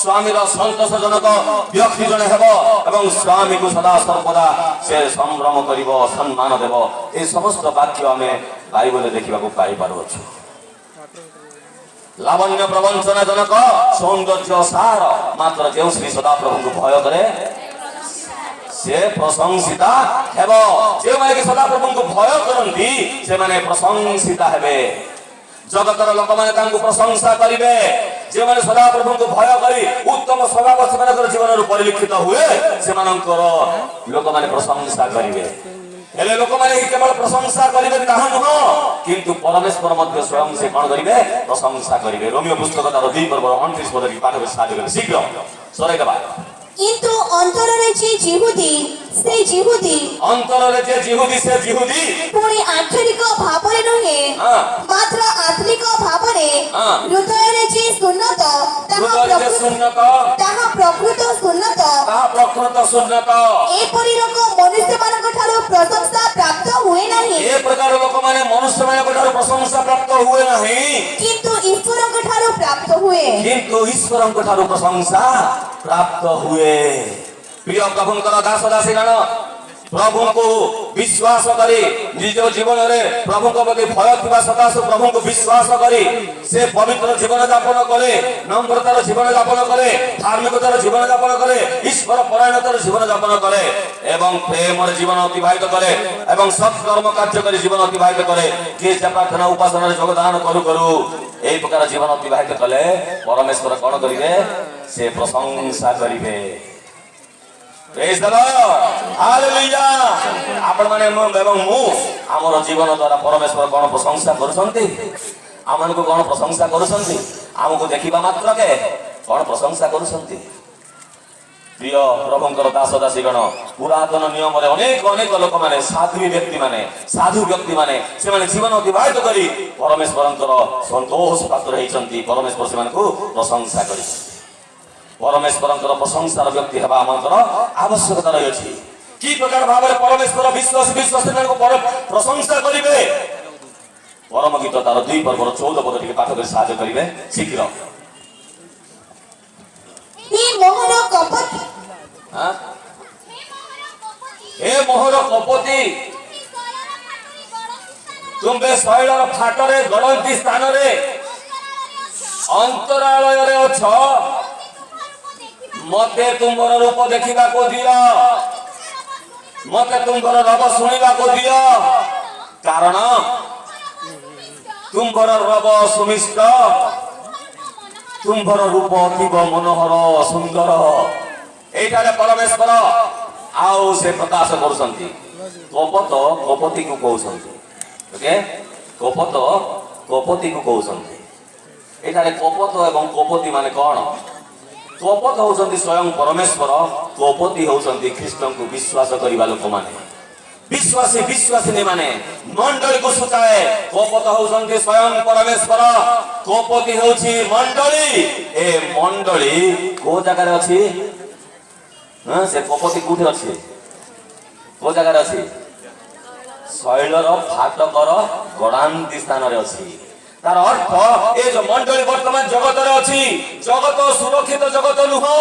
ସ୍ୱାମୀର ସନ୍ତୋଷଜନକ ବ୍ୟକ୍ତି ଜଣେ ହେବ ଏବଂ ସ୍ୱାମୀକୁ ସଦା ସର୍ବଦା ସେ ସମ୍ଭ୍ରମ କରିବ, ସମ୍ମାନ ଦେବ। ଏ ସମସ୍ତ ବାକ୍ୟ ଆମେ ବାଇବଲରେ ଦେଖିବାକୁ ପାଇପାରୁଅଛୁ। ଲାବଣ୍ୟ ପ୍ରବଞ୍ଚନା ଜନକ, ସୌନ୍ଦର୍ଯ୍ୟ ସାର, ମାତ୍ର ଯେଉଁ ସ୍ତ୍ରୀ ସଦାପ୍ରଭୁଙ୍କୁ ଭୟ କରେ ସେ ପ୍ରଶଂସିତା ହେବ। ଯେଉଁମାନେ କି ସଦାପ୍ରଭୁଙ୍କୁ ଭୟ କରନ୍ତି ସେମାନେ ପ୍ରଶଂସିତା ହେବେ। ଜଗତର ଲୋକମାନେ ତାଙ୍କୁ ପ୍ରଶଂସା କରିବେ। ଯେଉଁମାନେ ସଦାପ୍ରଭୁଙ୍କୁ ଭୟ କରି ଉତ୍ତମ ସ୍ୱଭାବ ସେମାନଙ୍କର ଜୀବନରୁ ପରିଲକ୍ଷିତ ହୁଏ, ସେମାନଙ୍କର ଲୋକମାନେ ପ୍ରଶଂସା କରିବେ। ହେଲେ ଲୋକମାନେ କେବଳ ପ୍ରଶଂସା କରିବେ ତାହା ନୁହଁ, କିନ୍ତୁ ପରମେଶ୍ୱର ମଧ୍ୟ ସ୍ୱୟଂ ସେ କଣ କରିବେ? ପ୍ରଶଂସା କରିବେ। ରୋମିଓ ପୁସ୍ତକ ତାର 2 ପର୍ବର 29 ପଦରେ ପାଠ କରି ସାହାଯ୍ୟ କରିବେ। ଶୀଘ୍ର ସରେଇଦେବା। କିନ୍ତୁ ଅନ୍ତରରେ ଯେ ଜିହୁଦୀ ସେ ଜିହୁଦୀ, ଅନ୍ତରରେ ଯେ ଜିହୁଦୀ ସେ ଜିହୁଦୀ, ପୁଣି ଆଞ୍ଚଳିକ ଭାବରେ ନୁହେଁ ମାତ୍ର ଆତ୍ମିକ ଭାବରେ, ହୃଦୟରେ ଯେ ଶୂନ୍ୟତ ହୃଦୟରେ ଶୂନ୍ୟତ, ତାହା ପ୍ରକୃତ ଶୂନ୍ୟତ, ତାହା ପ୍ରକୃତ ଶୂନ୍ୟତ। ଏପରି ଲୋକ ମନୁଷ୍ୟମାନଙ୍କ ଠାରୁ ପ୍ରଶଂସା ପ୍ରାପ୍ତ ହୁଏ ନାହିଁ, ଏ ପ୍ରକାର ଲୋକମାନେ ମନୁଷ୍ୟମାନଙ୍କ ଠାରୁ ପ୍ରଶଂସା ପ୍ରାପ୍ତ ହୁଏ ନାହିଁ, କିନ୍ତୁ ଈଶ୍ୱରଙ୍କ ଠାରୁ ପ୍ରାପ୍ତ ହୁଏ। କିନ୍ତୁ ଈଶ୍ୱରଙ୍କ ଠାରୁ ପ୍ରଶଂସା ପ୍ରାପ୍ତ ହୁଏ। ପ୍ରିୟ ପ୍ରଭୁଙ୍କର ଦାସ ଦାସୀଗଣ, ପ୍ରଭୁଙ୍କୁ ବିଶ୍ୱାସ କରି ନିଜ ଜୀବନରେ ପ୍ରଭୁଙ୍କ ପ୍ରତି ଭୟ ଥିବା ସକାଶୁ ପ୍ରଭୁଙ୍କୁ ବିଶ୍ୱାସ କରି ସେ ପବିତ୍ର ଜୀବନ ଯାପନ କରେ, ନମ୍ରତାର ଜୀବନ ଯାପନ କରେ, ଧାର୍ମିକତାର ଜୀବନ ଯାପନ କରେ, ଈଶ୍ୱର ପରାୟଣତାର ଜୀବନ ଯାପନ କରେ ଏବଂ ପ୍ରେମର ଜୀବନ ଅତିବାହିତ କରେ ଏବଂ ସତ୍କର୍ମ କାର୍ଯ୍ୟ କରି ଜୀବନ ଅତିବାହିତ କରେ। ଗୀର୍ଜା ପ୍ରାର୍ଥନା ଉପାସନାରେ ଯୋଗଦାନ କରୁ କରୁ এই প্রকার জীবন অতিবাহিত কলে পরমেশ্বর কোন করিবে? সে প্রশংসা করিবে। Praise the Lord, hallelujah. আপন মানে এবং মু আমার জীবন দ্বারা পরমেশ্বর কোন প্রশংসা করছন্তি? আমানকু কোন প্রশংসা করছন্তি? আমকু দেখিবা মাত্রকে কোন প্রশংসা করছন্তি? প্রিয় প্রভুঙ্কর দাস দাসীগণ, পুরাতন নিয়মরে অনেক অনেক লোক মানে সাধু ব্যক্তি মানে সেমানে জীবন অতিবাহিত করি পরমেশ্বরঙ্কর সন্তোষ পাত্র হইছন্তি। পরমেশ্বর সেমানকু প্রশংসা করিছন্তি। পরমেশ্বরঙ্কর প্রশংসার ব্যক্তি হেবা আমাদের আবশ্যকতা রয়েছে। কি প্রকার ভাবে পরমেশ্বর বিশ্বস্তମାନଙ୍କୁ প্রশংসা করিবে? পরম গীত তার 2 পর্বর 14 পদ থেকে পাঠ করে সাহায্য করিবে। শীঘ্র হে মোহর কপট, হে মোহর কপতি, ତୁମ୍ଭେ ଶୈଳର ଫାଟରେ ଗଡ଼ନ୍ତି ସ୍ଥାନରେ ଅନ୍ତରାଳୟରେ ଅଛ, ମତେ ତୁମ୍ଭର ରୂପ ଦେଖିବାକୁ ଦିଅ, ମତେ ତୁମ୍ଭର ରବ ଶୁଣିବାକୁ ଦିଅ, କାରଣ ତୁମ୍ଭର ରବ ସୁମିଷ୍ଟ, ତୁମ୍ଭର ରୂପ ଅତୀବ ମନୋହର ସୁନ୍ଦର। ଏଇଠାରେ ପରମେଶ୍ୱର ଆଉ ସେ ପ୍ରକାଶ କରୁଛନ୍ତି। କପଟ କପତିକୁ କହୁଛନ୍ତି। ଓକେ, କପଟ କପତିକୁ କହୁଛନ୍ତି। ଏଠାରେ କପଟ ଏବଂ କପତି ମାନେ କଣ? କପଟ ହଉଛନ୍ତି ସ୍ୱୟଂ ପରମେଶ୍ୱର, କପତି ହଉଛନ୍ତି ଖ୍ରୀଷ୍ଟଙ୍କୁ ବିଶ୍ୱାସ କରିବା ଲୋକମାନେ, ବିଶ୍ୱାସିନୀ ମାନେ, ମଣ୍ଡଳୀକୁ ସୂଚାଏ। କପଟ ହଉଛନ୍ତି ସ୍ୱୟଂ ପରମେଶ୍ୱର, କପତି ହେଉଛି ମଣ୍ଡଳୀ। ଏ ମଣ୍ଡଳୀ କୋଉ ଜାଗାରେ ଅଛି? ସେ କପତି କୋଉଠି ଅଛି? କୋଉ ଜାଗାରେ ଅଛି? ଶୈଳର ଫାଟକର ଗଡ଼ାନ୍ତି ସ୍ଥାନରେ ଅଛି। ତାର ଅର୍ଥ ଏ ଯୋଉ ମଣ୍ଡଳୀ ବର୍ତ୍ତମାନ ଜଗତରେ ଅଛି, ଜଗତ ସୁରକ୍ଷିତ ଜଗତ ନୁହଁ।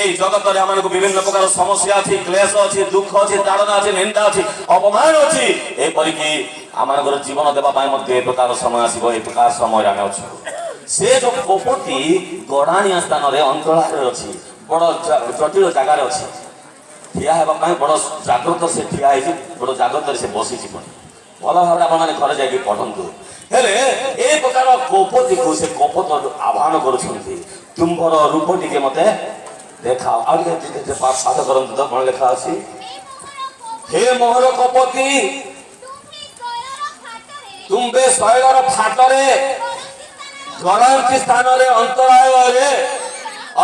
এই জগତରେ ଆମମାନଙ୍କୁ ବିଭିନ୍ନ ପ୍ରକାର ସମସ୍ୟା ଅଛି, କ୍ଲେଶ ଅଛି, ଦୁଃଖ ଅଛି, ତାଡ଼ନା ଅଛି, ନିନ୍ଦା ଅଛି, ଅପମାନ ଅଛି। ଏପରିକି ଆମମାନଙ୍କର ଜୀବନ ଦେବା ପାଇଁ ମଧ୍ୟ ଏ ପ୍ରକାର ସମୟ ଆସିବ। ଏ ପ୍ରକାର ସମୟରେ ଆମେ ଅଛୁ। ସେ ଯୋଉ କପଟି ଗଡ଼ାଣିଆ ସ୍ଥାନରେ ଅନ୍ତରାଳରେ ଅଛି, ବଡ଼ ଜଟିଳ ଜାଗାରେ ଅଛି। ଠିଆ ହେବା ପାଇଁ ବଡ଼ ଜାଗ୍ରତ ସେ ଠିଆ ହେଇଛି, ବଡ଼ ଜାଗ୍ରତରେ ସେ ବସିଛି। ଭଲ ଭାବରେ ଆପଣମାନେ ଘରେ ଯାଇକି ପଢ଼ନ୍ତୁ। ହେଲେ ଏ ପ୍ରକାର କୌପତିକୁ ସେ କୌପତ ଆହ୍ୱାନ କରୁଛନ୍ତି ତୁମ୍ଭର ରୂପ ଟିକେ ମତେ ଦେଖାଅ। ଆଉ ଟିକେ ପାଠ କରନ୍ତୁ ତ କଣ ଲେଖା ଅଛି? ହେ ମୋହର କୌପତି ତୁମ୍ଭେ ଶୈଳର ଫାଟରେ ଗରନ୍ତି ସ୍ଥାନରେ ଅନ୍ତରାଳରେ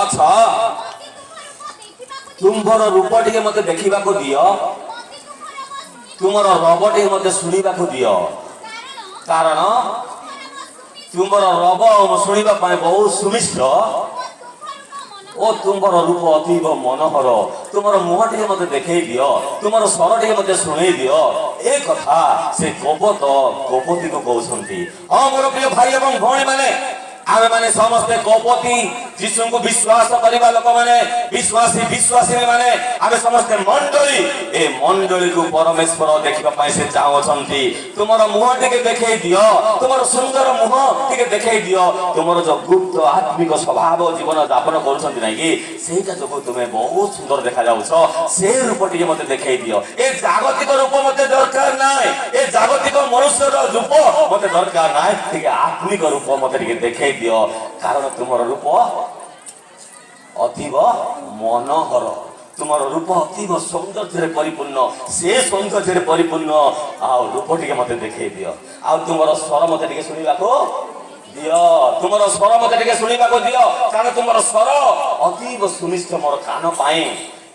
ଅଛ। ତୁମ୍ଭର ରୂପ ଟିକେ ମତେ ଦେଖିବାକୁ ଦିଅ, ତୁମର ରବ ଟିକେ ମତେ ଶୁଣିବାକୁ ଦିଅ, କାରଣ ତୁମର ରବ ଶୁଣିବା ପାଇଁ ବହୁତ ସୁମିଷ୍ଟ ଓ ତୁମର ରୂପ ଅତୀବ ମନୋହର। ତୁମର ମୁହଁ ଟିକେ ମତେ ଦେଖେଇ ଦିଅ, ତୁମର ସ୍ୱର ଟିକେ ମତେ ଶୁଣେଇ ଦିଅ। ଏ କଥା ସେ କୌପତିକୁ କହୁଛନ୍ତି। ହଁ ମୋର ପ୍ରିୟ ଭାଇ ଏବଂ ଭଉଣୀ ମାନେ, ଆମେ ମାନେ ସମସ୍ତେ କୌପତି ଯୀଶୁଙ୍କୁ ବିଶ୍ୱାସ କରିବା ଲୋକମାନେ, ବିଶ୍ୱାସିନୀ ମାନେ, ଆମେ ସମସ୍ତେ ମଣ୍ଡଳୀ। ଏ ମଣ୍ଡଳୀକୁ ପରମେଶ୍ୱର ଦେଖିବା ପାଇଁ ସେ ଚାହୁଁଛନ୍ତି। ତୁମର ମୁହଁ ଟିକେ ଦେଖେଇ ଦିଅ, ତୁମର ସୁନ୍ଦର ମୁହଁ ଟିକେ ଦେଖେଇ ଦିଅ। ତୁମର ଯୋଉ ଗୁପ୍ତ ଆତ୍ମିକ ସ୍ୱଭାବ ଜୀବନ ଯାପନ କରୁଛନ୍ତି ନାଇଁ କି, ସେଇଟା ଯୋଗୁଁ ତୁମେ ବହୁତ ସୁନ୍ଦର ଦେଖାଯାଉଛ। ସେ ରୂପ ଟିକେ ମତେ ଦେଖେଇ ଦିଅ। ଏ ଜାଗତିକ ରୂପ ମତେ ଦରକାର ନାହିଁ, ଏ ଜାଗତିକ ମନୁଷ୍ୟର ରୂପ ମତେ ଦରକାର ନାହିଁ, ଟିକେ ଆତ୍ମିକ ରୂପ ମତେ ଟିକେ ଦେଖେଇ ଦିଅ, କାରଣ ତୁମର ରୂପ ଅତୀବ ମନୋହର, ତୁମର ରୂପ ଅତୀବ ସୌନ୍ଦର୍ଯ୍ୟରେ ପରିପୂର୍ଣ୍ଣ। ସେ ସୌନ୍ଦର୍ଯ୍ୟରେ ପରିପୂର୍ଣ୍ଣ ଆଉ ରୂପ ଟିକେ ମତେ ଦେଖେଇ ଦିଅ। ଆଉ ତୁମର ସ୍ୱର ମତେ ଟିକେ ଶୁଣିବାକୁ ଦିଅ, ତୁମର ସ୍ୱର ମତେ ଟିକେ ଶୁଣିବାକୁ ଦିଅ, କାରଣ ତୁମର ସ୍ୱର ଅତୀବ ସୁନିଷ୍ଠ ମୋର କାନ ପାଇଁ।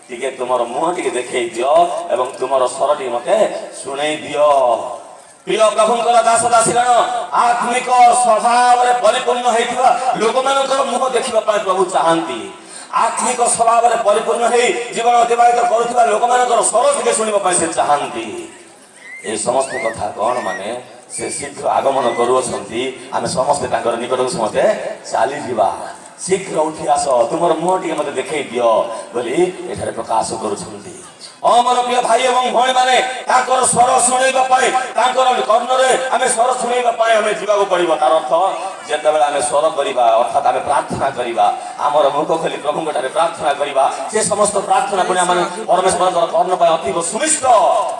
ଟିକେ ତୁମର ମୁହଁ ଟିକେ ଦେଖେଇ ଦିଅ ଏବଂ ତୁମର ସ୍ୱର ଟିକେ ମତେ ଶୁଣେଇ ଦିଅ। ପ୍ରିୟ ପ୍ରଭୁଙ୍କର ଦାସ ଦାସୀଗଣ, ଆତ୍ମିକ ସ୍ୱଭାବରେ ପରିପୂର୍ଣ୍ଣ ହେଇଥିବା ଲୋକମାନଙ୍କର ମୁହଁ ଦେଖିବା ପାଇଁ ପ୍ରଭୁ ଚାହାନ୍ତି। ଆତ୍ମିକ ସ୍ୱଭାବରେ ପରିପୂର୍ଣ୍ଣ ହେଇ ଜୀବନ ଅତିବାହିତ କରୁଥିବା ଲୋକମାନଙ୍କର ସ୍ୱର ଟିକେ ଶୁଣିବା ପାଇଁ ସେ ଚାହାନ୍ତି। ଏ ସମସ୍ତ କଥା କଣ ମାନେ ସେ ଶୀଘ୍ର ଆଗମନ କରୁଅଛନ୍ତି। ଆମେ ସମସ୍ତେ ତାଙ୍କର ନିକଟକୁ ସମସ୍ତେ ଚାଲିଯିବା। ଶୀଘ୍ର ଉଠି ଆସ, ତୁମର ମୁହଁ ଟିକେ ମତେ ଦେଖେଇ ଦିଅ ବୋଲି ଏଠାରେ ପ୍ରକାଶ କରୁଛନ୍ତି। ମୋର ପ୍ରିୟ ଭାଇ ଏବଂ ଭଉଣୀ ମାନେ, ତାଙ୍କର ସ୍ୱର ଶୁଣେଇବା ପାଇଁ, ତାଙ୍କର କର୍ଣ୍ଣରେ ଆମେ ସ୍ୱର ଶୁଣେଇବା ପାଇଁ ଆମେ ଯିବାକୁ ପଡିବ। ତାର ଅର୍ଥ ଯେତେବେଳେ ଆମେ ସ୍ୱର କରିବା ଅର୍ଥାତ୍ ଆମେ ପ୍ରାର୍ଥନା କରିବା, ଆମର ମୁଖ ଖୋଲି ପ୍ରଭୁଙ୍କ ଠାରେ ପ୍ରାର୍ଥନା କରିବା, ସେ ସମସ୍ତ ପ୍ରାର୍ଥନା ପୁଣି ଆମେ ପରମେଶ୍ୱରଙ୍କର କର୍ଣ୍ଣ ପାଇଁ ଅତୀବ ସୁମିଷ୍ଟ।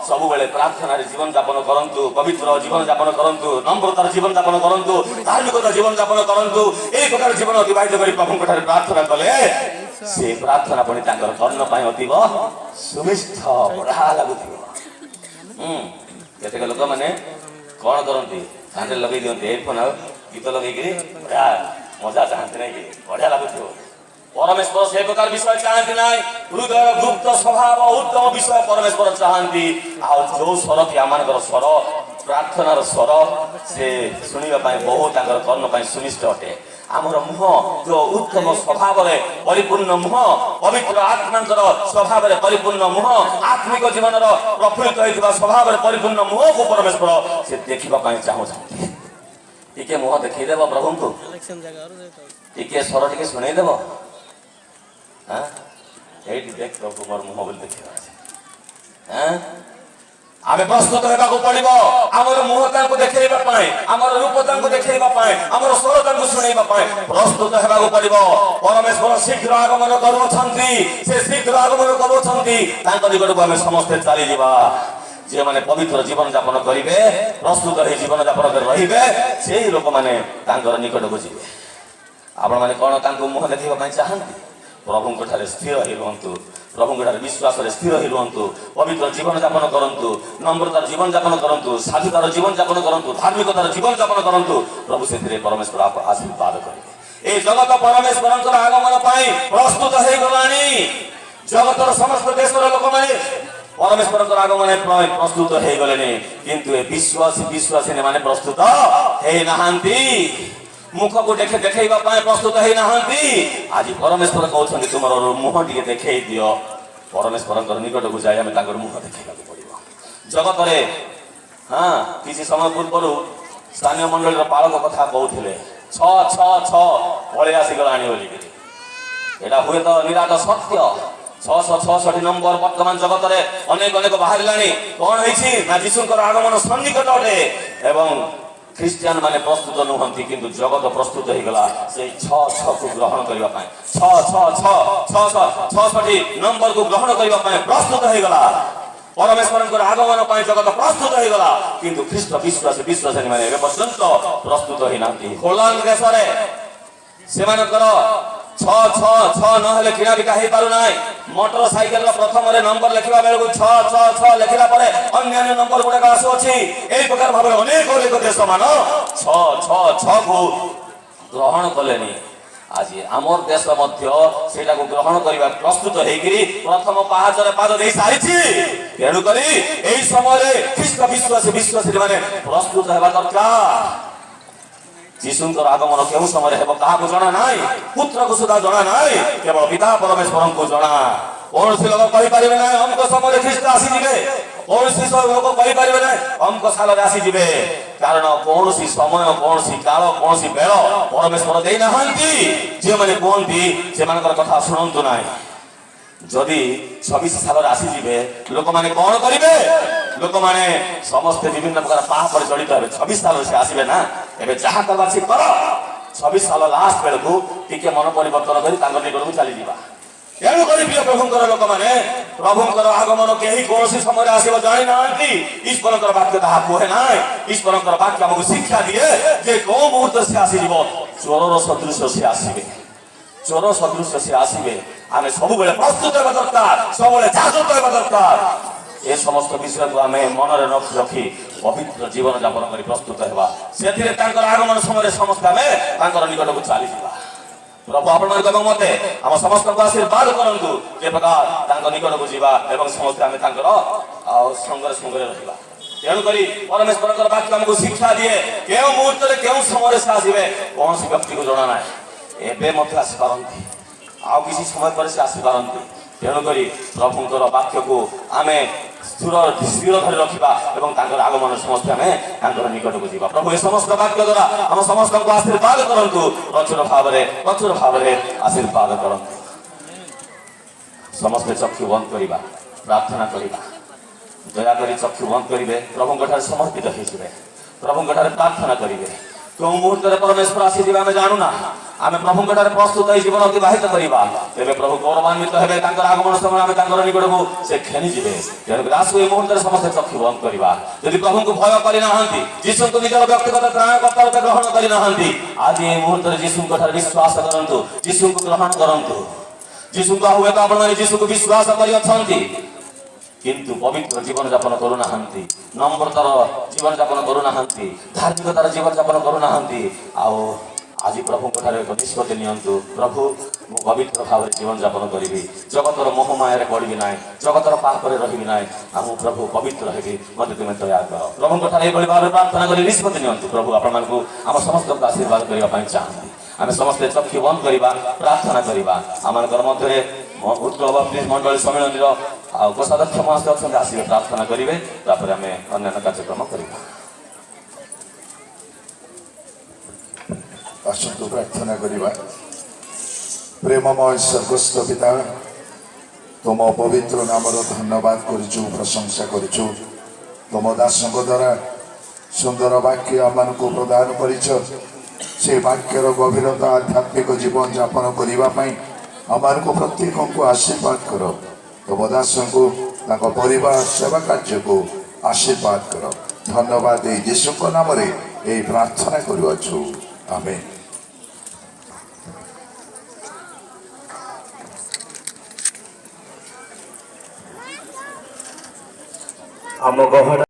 ସବୁବେଳେ ପ୍ରାର୍ଥନାରେ ଜୀବନ ଯାପନ କରନ୍ତୁ, ପବିତ୍ର ଜୀବନ ଯାପନ କରନ୍ତୁ, ନମ୍ରତାର ଜୀବନ ଯାପନ କରନ୍ତୁ, ଧାର୍ମିକତା ଜୀବନ ଯାପନ କରନ୍ତୁ। এই ପ୍ରକାର ଜୀବନ ଅତିବାହିତ କରି ପ୍ରଭୁଙ୍କ ଠାରେ ପ୍ରାର୍ଥନା କଲେ ସେ ପ୍ରାର୍ଥନା ପୁଣି ତାଙ୍କର କର୍ଣ୍ଣ ପାଇଁ ଅତୀବ ସୁମିଷ୍ଠ, ବଢିଆ ଲାଗୁଥିବ। କେତେକ ଲୋକମାନେ କଣ କରନ୍ତି, କାନରେ ଲଗେଇ ଦିଅନ୍ତି ହେଡଫୋନ ଆଉ ଗୀତ ଲଗେଇକିରି ବଢିଆ ମଜା ଚାହାନ୍ତି ନାଇଁ କି, ବଢିଆ ଲାଗୁଥିବ। ପରମେଶ୍ୱର ସେ ପ୍ରକାର ବିଷୟ ଚାହାନ୍ତି ନାହିଁ। ହୃଦୟର ଗୁପ୍ତ ସ୍ୱଭାବ ଉତ୍ତମ ବିଷୟ ପରମେଶ୍ୱର ଚାହାନ୍ତି। ଆଉ ଯୋଉ ସ୍ୱର କି ଆମମାନଙ୍କର ସ୍ୱର, ପ୍ରାର୍ଥନାର ସ୍ୱର, ସେ ଶୁଣିବା ପାଇଁ ବହୁ ତାଙ୍କର କର୍ଣ୍ଣ ପାଇଁ ସୁନିଷ୍ଠ ଅଟେ। ଆମର ମୁହଁ ଯୋଉ ଉତ୍ତମ ସ୍ୱଭାବରେ ପରିପୂର୍ଣ୍ଣ ମୁହଁ, ପବିତ୍ର ଆତ୍ମାଙ୍କର ସ୍ୱଭାବରେ ପରିପୂର୍ଣ୍ଣ ମୁହଁ, ଆତ୍ମିକ ଜୀବନର ପ୍ରଫୁଲ୍ଲିତ ହୋଇଥିବା ସ୍ୱଭାବରେ ପରିପୂର୍ଣ୍ଣ ମୁହଁକୁ ପରମେଶ୍ୱର ସେ ଦେଖିବା ପାଇଁ ଚାହୁଁଛନ୍ତି। ଟିକେ ମୁହଁ ଦେଖେଇଦେବ ପ୍ରଭୁଙ୍କୁ, ଟିକେ ସ୍ୱର ଟିକେ ଶୁଣେଇଦେବ। ଏଇଠି ଦେଖ ପ୍ରଭୁ ମୋର ମୁହଁ ବୋଲି ଦେଖିବା ଅଛି। ଆମେ ପ୍ରସ୍ତୁତ ହେବାକୁ ପଡିବ ଆମର ମୁହଁ ତାଙ୍କୁ ଦେଖେଇବା ପାଇଁ, ଆମର ରୂପ ତାଙ୍କୁ ଦେଖେଇବା ପାଇଁ, ଆମର ସ୍ୱର ତାଙ୍କୁ ଶୁଣେଇବା ପାଇଁ ପ୍ରସ୍ତୁତ ହେବାକୁ ପଡିବ। ପରମେଶ୍ୱର ଶୀଘ୍ର ଆଗମନ କରୁଅଛନ୍ତି, ସେ ଶୀଘ୍ର ଆଗମନ କରୁଅଛନ୍ତି। ତାଙ୍କ ନିକଟକୁ ଆମେ ସମସ୍ତେ ଚାଲିଯିବା। ଯେଉଁମାନେ ପବିତ୍ର ଜୀବନ ଯାପନ କରିବେ, ପ୍ରସ୍ତୁତ ହେଇ ଜୀବନ ଯାପନ କରି ରହିବେ, ସେଇ ଲୋକମାନେ ତାଙ୍କର ନିକଟକୁ ଯିବେ। ଆପଣମାନେ କଣ ତାଙ୍କୁ ମୁହଁ ଦେଖିବା ପାଇଁ ଚାହାନ୍ତି? ପ୍ରଭୁଙ୍କ ଠାରେ ସ୍ଥିର ହେଇ ରୁହନ୍ତୁ, ପ୍ରଭୁଙ୍କ ଠାରେ ବିଶ୍ୱାସରେ ସ୍ଥିର ହେଇ ରୁହନ୍ତୁ, ପବିତ୍ର ଜୀବନ ଯାପନ କରନ୍ତୁ, ନମ୍ରତାର ଜୀବନ ଯାପନ କରନ୍ତୁ, ସାଧୁତାର ଜୀବନ ଯାପନ କରନ୍ତୁ, ଧାର୍ମିକତାର ଜୀବନ ଯାପନ କରନ୍ତୁ। ପ୍ରଭୁ ସେଥିରେ ପରମେଶ୍ୱର ଆଶୀର୍ବାଦ କରିବେ। এই জগତ ପରମେଶ୍ୱରଙ୍କର ଆଗମନ ପାଇଁ ପ୍ରସ୍ତୁତ ହେଇଗଲାଣି। ଜଗତର ସମସ୍ତ ଦେଶର ଲୋକମାନେ ପରମେଶ୍ୱରଙ୍କର ଆଗମନ ପାଇଁ ପ୍ରସ୍ତୁତ ହେଇଗଲେଣି, କିନ୍ତୁ ଏ ବିଶ୍ୱାସୀ ମାନେ ପ୍ରସ୍ତୁତ ହେଇନାହାନ୍ତି। ମୁଖକୁ ଦେଖେଇବା ପାଇଁ ପ୍ରସ୍ତୁତ ହେଇନାହାନ୍ତି। ଆଜି ପରମେଶ୍ୱର କହୁଛନ୍ତି ତୁମର ମୁହଁ ଟିକେ ଦେଖେଇ ଦିଅ। ପରମେଶ୍ୱରଙ୍କର ନିକଟକୁ ଯାଇ ଆମେ ତାଙ୍କର ମୁହଁ ଦେଖେଇବାକୁ ପଡିବ। ଜଗତରେ କିଛି ସମୟ ପୂର୍ବରୁ ସ୍ଥାନୀୟ ମଣ୍ଡଳୀର ପାଳକ କଥା କହୁଥିଲେ, 666 ପଳେଇ ଆସିଗଲାଣି ବୋଲିକିରି। ଏଇଟା ହୁଏତ ନିରାଟ ସତ୍ୟ। 666 ନମ୍ବର ବର୍ତ୍ତମାନ ଜଗତରେ ଅନେକ ବାହାରିଲାଣି। କଣ ହେଇଛି ନା ଯୀଶୁଙ୍କର ଆଗମନ ସନ୍ନିକଟ ଅଟେ ଏବଂ ଖ୍ରୀଷ୍ଟିଆନ ମାନେ ପ୍ରସ୍ତୁତ ନୁହନ୍ତି, କିନ୍ତୁ ଜଗତ ପ୍ରସ୍ତୁତ ହେଇଗଲା ସେଇ 66କୁ ଗ୍ରହଣ କରିବା ପାଇଁ। 666 ନମ୍ବରକୁ ଗ୍ରହଣ କରିବା ପାଇଁ ପ୍ରସ୍ତୁତ ହେଇଗଲା। ପରମେଶ୍ୱରଙ୍କର ଆଗମନ ପାଇଁ ଜଗତ ପ୍ରସ୍ତୁତ ହେଇଗଲା, କିନ୍ତୁ ଖ୍ରୀଷ୍ଟ ବିଶ୍ୱାସୀ ମାନେ ଏବେ ପର୍ଯ୍ୟନ୍ତ ପ୍ରସ୍ତୁତ ହେଇନାହାନ୍ତି। ହୋଲାଣ୍ଡ ଦେଶରେ ସେମାନଙ୍କର 666 ନହେଲେ କିଣା ବିକା ହେଇପାରୁନାହିଁ। ମୋଟର ସାଇକେଲର ପ୍ରଥମରେ ନମ୍ବର ଲେଖିବା ବେଳକୁ 666 ଲେଖିଲା ପରେ ଅନ୍ୟାନ୍ୟ ନମ୍ବର ଗୁଡାକ ଆସୁଅଛି। ଏହି ପ୍ରକାର ଭାବରେ ଅନେକ ଦେଶ ମାନ 666 କୁ ଗ୍ରହଣ କଲେନି। ଆଜି ଆମର ଦେଶ ମଧ୍ୟ ସେଇଟାକୁ ଗ୍ରହଣ କରିବା ପ୍ରସ୍ତୁତ ହେଇକିରି ପ୍ରଥମ ପାହାଚରେ ପାଦ ଦେଇ ସାରିଛି। ତେଣୁକରି ଏହି ସମୟରେ ଖ୍ରୀଷ୍ଟ ବିଶ୍ୱାସୀ ମାନେ ପ୍ରସ୍ତୁତ ହେବା ଦରକାର। ଯୀଶୁଙ୍କର ଆଗମନ କେଉଁ ସମୟରେ ହେବ କାହାକୁ ଜଣା ନାହିଁ, ପୁତ୍ରକୁ ସୁଦ୍ଧା ଜଣା ନାହିଁ, କେବଳ ପିତା ପରମେଶ୍ୱରଙ୍କୁ ଜଣା। କୌଣସି ଲୋକ କହିପାରିବେ ନାହିଁ ଅମୁକ ସମୟରେ ଖ୍ରୀଷ୍ଟ ଆସିଯିବେ, କୌଣସି ଲୋକ କହିପାରିବେ ନାହିଁ ଅମୁକ ସାଲରେ ଆସିଯିବେ, କାରଣ କୌଣସି ସମୟ, କୌଣସି କାଳ, କୌଣସି ବେଳ ପରମେଶ୍ୱର ଦେଇନାହାନ୍ତି। ଯେଉଁମାନେ କୁହନ୍ତି ସେମାନଙ୍କର କଥା ଶୁଣନ୍ତୁ ନାହିଁ। ଯଦି 26 ସାଲରେ ଆସିଯିବେ ଲୋକମାନେ କଣ କରିବେ? ଲୋକମାନେ ସମସ୍ତେ ବିଭିନ୍ନ ପ୍ରକାର ପାପରେ ଜଡ଼ିତ ହେବେ। 26 ସାଲରେ ସେ ଆସିବେ ନା, ଏବେ ଯାହା କରିବା ସେ କର। 26 ସାଲ ଲାଷ୍ଟ ବେଳକୁ ଟିକେ ମନ ପରିବର୍ତ୍ତନ କରି ତାଙ୍କ ନିକଟକୁ ଚାଲିଯିବା। ତେଣୁକରି ପ୍ରିୟ ପ୍ରଭୁଙ୍କର ଲୋକମାନେ, ପ୍ରଭୁଙ୍କର ଆଗମନ କେହି କୌଣସି ସମୟରେ ଆସିବ ଜାଣିନାହାନ୍ତି। ଈଶ୍ୱରଙ୍କର ବାକ୍ୟ ତାହା କୁହେ ନାହିଁ। ଈଶ୍ୱରଙ୍କର ବାକ୍ୟ ଆମକୁ ଶିକ୍ଷା ଦିଏ ଯେ କୋଉ ମୁହୂର୍ତ୍ତରେ ସେ ଆସିଯିବ। ଚୋରର ସଦୃଶ ସେ ଆସିବେ, ଚୋର ସଦୃଶ ସେ ଆସିବେ। ଆମେ ସବୁବେଳେ ପ୍ରସ୍ତୁତ ହେବା ଦରକାର, ସବୁବେଳେ ଜାଗ୍ରତ ହେବା ଦରକାର। ଏ ସମସ୍ତ ବିଷୟକୁ ଆମେ ମନରେ ରଖି ପବିତ୍ର ଜୀବନ ଯାପନ କରି ପ୍ରସ୍ତୁତ ହେବା। ସେଥିରେ ତାଙ୍କର ଆଗମନ ସମୟରେ ସମସ୍ତେ ଆମେ ତାଙ୍କର ନିକଟକୁ ଚାଲିଯିବା। ପ୍ରଭୁ ଆପଣମାନଙ୍କ ଏବଂ ମତେ ଆମ ସମସ୍ତଙ୍କୁ ଆଶୀର୍ବାଦ କରନ୍ତୁ, ଯେ ପ୍ରକାର ତାଙ୍କ ନିକଟକୁ ଯିବା ଏବଂ ସମସ୍ତେ ଆମେ ତାଙ୍କର ସଙ୍ଗରେ ରହିବା। ତେଣୁକରି ପରମେଶ୍ୱରଙ୍କର ବାକ୍ୟ ଆମକୁ ଶିକ୍ଷା ଦିଏ କେଉଁ ମୁହୂର୍ତ୍ତରେ କେଉଁ ସମୟରେ ସେ ଆସିବେ କୌଣସି ବ୍ୟକ୍ତିକୁ ଜଣା ନାହିଁ। ଏବେ ମଧ୍ୟ ଆସିପାରନ୍ତି, ଆଉ କିଛି ସମୟ ପରେ ସେ ଆସିପାରନ୍ତି। ତେଣୁକରି ପ୍ରଭୁଙ୍କର ବାକ୍ୟକୁ ଆମେ ସ୍ଥିର ଧରି ରଖିବା ଏବଂ ତାଙ୍କର ଆଗମନ ସମସ୍ତେ ଆମେ ତାଙ୍କର ନିକଟକୁ ଯିବା। ପ୍ରଭୁ ଏ ସମସ୍ତ ବାକ୍ୟ ଦ୍ୱାରା ଆମ ସମସ୍ତଙ୍କୁ ଆଶୀର୍ବାଦ କରନ୍ତୁ, ପ୍ରଚୁର ଭାବରେ ଆଶୀର୍ବାଦ କରନ୍ତୁ। ସମସ୍ତେ ଚକ୍ଷୁ ବନ୍ଦ କରିବା, ପ୍ରାର୍ଥନା କରିବା। ଦୟାକରି ଚକ୍ଷୁ ବନ୍ଦ କରିବେ, ପ୍ରଭୁଙ୍କ ଠାରେ ସମର୍ପିତ ହେଇଯିବେ, ପ୍ରଭୁଙ୍କ ଠାରେ ପ୍ରାର୍ଥନା କରିବେ। କେଉଁ ମୁହୂର୍ତ୍ତରେ ପରମେଶ୍ୱର ଆସିଯିବେ ଆମେ ଜାଣୁନା। ଆମେ ପ୍ରଭୁଙ୍କ ଠାରେ ପ୍ରସ୍ତୁତ ହେଇ ଜୀବନ ଅତିବାହିତ କରିବା, ତେବେ ପ୍ରଭୁ ଗୌରବାନ୍ୱିତ ହେବେ। ତାଙ୍କର ଆଗମନ ସମୟରେ ଆମେ ତାଙ୍କର ନିକଟକୁ ସେ ଖେଳିଯିବେ। ତେଣୁକରି ଆସୁ ଏ ମୁହୂର୍ତ୍ତରେ ସମସ୍ତେ ଚକ୍ଷୁ ବନ୍ଦ କରିବା। ଯଦି ପ୍ରଭୁଙ୍କୁ ଭୟ କରିନାହାନ୍ତି, ଯୀଶୁଙ୍କୁ ନିଜର ବ୍ୟକ୍ତିଗତ ତ୍ରାଣକର୍ତ୍ତା ରୂପେ ଗ୍ରହଣ କରିନାହାନ୍ତି, ଆଜି ଏ ମୁହୂର୍ତ୍ତରେ ଯୀଶୁଙ୍କ ଠାରେ ବିଶ୍ୱାସ କରନ୍ତୁ, ଯୀଶୁଙ୍କୁ ଗ୍ରହଣ କରନ୍ତୁ। ଯୀଶୁଙ୍କୁ ହୁଏତ ଆପଣମାନେ ଯୀଶୁକୁ ବିଶ୍ୱାସ କରିଅଛନ୍ତି, କିନ୍ତୁ ପବିତ୍ର ଜୀବନ ଯାପନ କରୁନାହାନ୍ତି, নম্রতাର ଜୀବନ ଯାପନ କରୁନାହାନ୍ତି, ଧାର୍ମିକତାର ଜୀବନ ଯାପନ କରୁନାହାନ୍ତି। ଆଉ ଆଜି ପ୍ରଭୁଙ୍କ ଠାରେ ଏକ ନିଷ୍ପତ୍ତି ନିଅନ୍ତୁ, ପ୍ରଭୁ ମୁଁ ପବିତ୍ର ଭାବରେ ଜୀବନ ଯାପନ କରିବି, ଜଗତର ମୋହମାୟାରେ ପଡ଼ିବି ନାହିଁ, ଜଗତର ପାପରେ ରହିବି ନାହିଁ, ଆଉ ମୁଁ ପ୍ରଭୁ ପବିତ୍ର ହେବି, ମୋତେ ତୁମେ ଦୟା କର। ପ୍ରଭୁଙ୍କ ଠାରେ ଏଭଳି ଭାବରେ ପ୍ରାର୍ଥନା କରି ନିଷ୍ପତ୍ତି ନିଅନ୍ତୁ। ପ୍ରଭୁ ଆପଣମାନଙ୍କୁ ଆମ ସମସ୍ତଙ୍କୁ ଆଶୀର୍ବାଦ କରିବା ପାଇଁ ଚାହାନ୍ତି। ଆମେ ସମସ୍ତେ ଚକ୍ଷୁ ବନ୍ଦ କରିବା, ପ୍ରାର୍ଥନା କରିବା। ଆମମାନଙ୍କର ମଧ୍ୟରେ ଉତ୍କଳ ବାପ୍ତିସ୍ମ ମଣ୍ଡଳୀ ସମ୍ମିଳନୀର ଆଉ କୋଷାଧ୍ୟକ୍ଷ ମହାଶୟ ଅଛନ୍ତି, ଆସିବେ ପ୍ରାର୍ଥନା କରିବେ, ତାପରେ ଆମେ ଅନ୍ୟାନ୍ୟ କାର୍ଯ୍ୟକ୍ରମ କରିବା। ଆସନ୍ତୁ ପ୍ରାର୍ଥନା କରିବା। ପ୍ରେମମୟ ସ୍ୱର୍ଗସ୍ଥ ପିତା, ତୁମ ପବିତ୍ର ନାମର ଧନ୍ୟବାଦ କରୁଛୁ, ପ୍ରଶଂସା କରୁଛୁ। ତୁମ ଦାସଙ୍କ ଦ୍ୱାରା ସୁନ୍ଦର ବାକ୍ୟ ଆମମାନଙ୍କୁ ପ୍ରଦାନ କରିଛ। ସେ ବାକ୍ୟର ଗଭୀରତା ଆଧ୍ୟାତ୍ମିକ ଜୀବନ ଯାପନ କରିବା ପାଇଁ ଆମମାନଙ୍କୁ ପ୍ରତ୍ୟେକଙ୍କୁ ଆଶୀର୍ବାଦ କର। ତୁମ ଦାସଙ୍କୁ, ତାଙ୍କ ପରିବାର ସେବା କାର୍ଯ୍ୟକୁ ଆଶୀର୍ବାଦ କର। ଧନ୍ୟବାଦ ଏଇ ଯୀଶୁଙ୍କ ନାମରେ ଏହି ପ୍ରାର୍ଥନା କରୁଅଛୁ, ଆମେନ୍। ଆମ ଗହଣା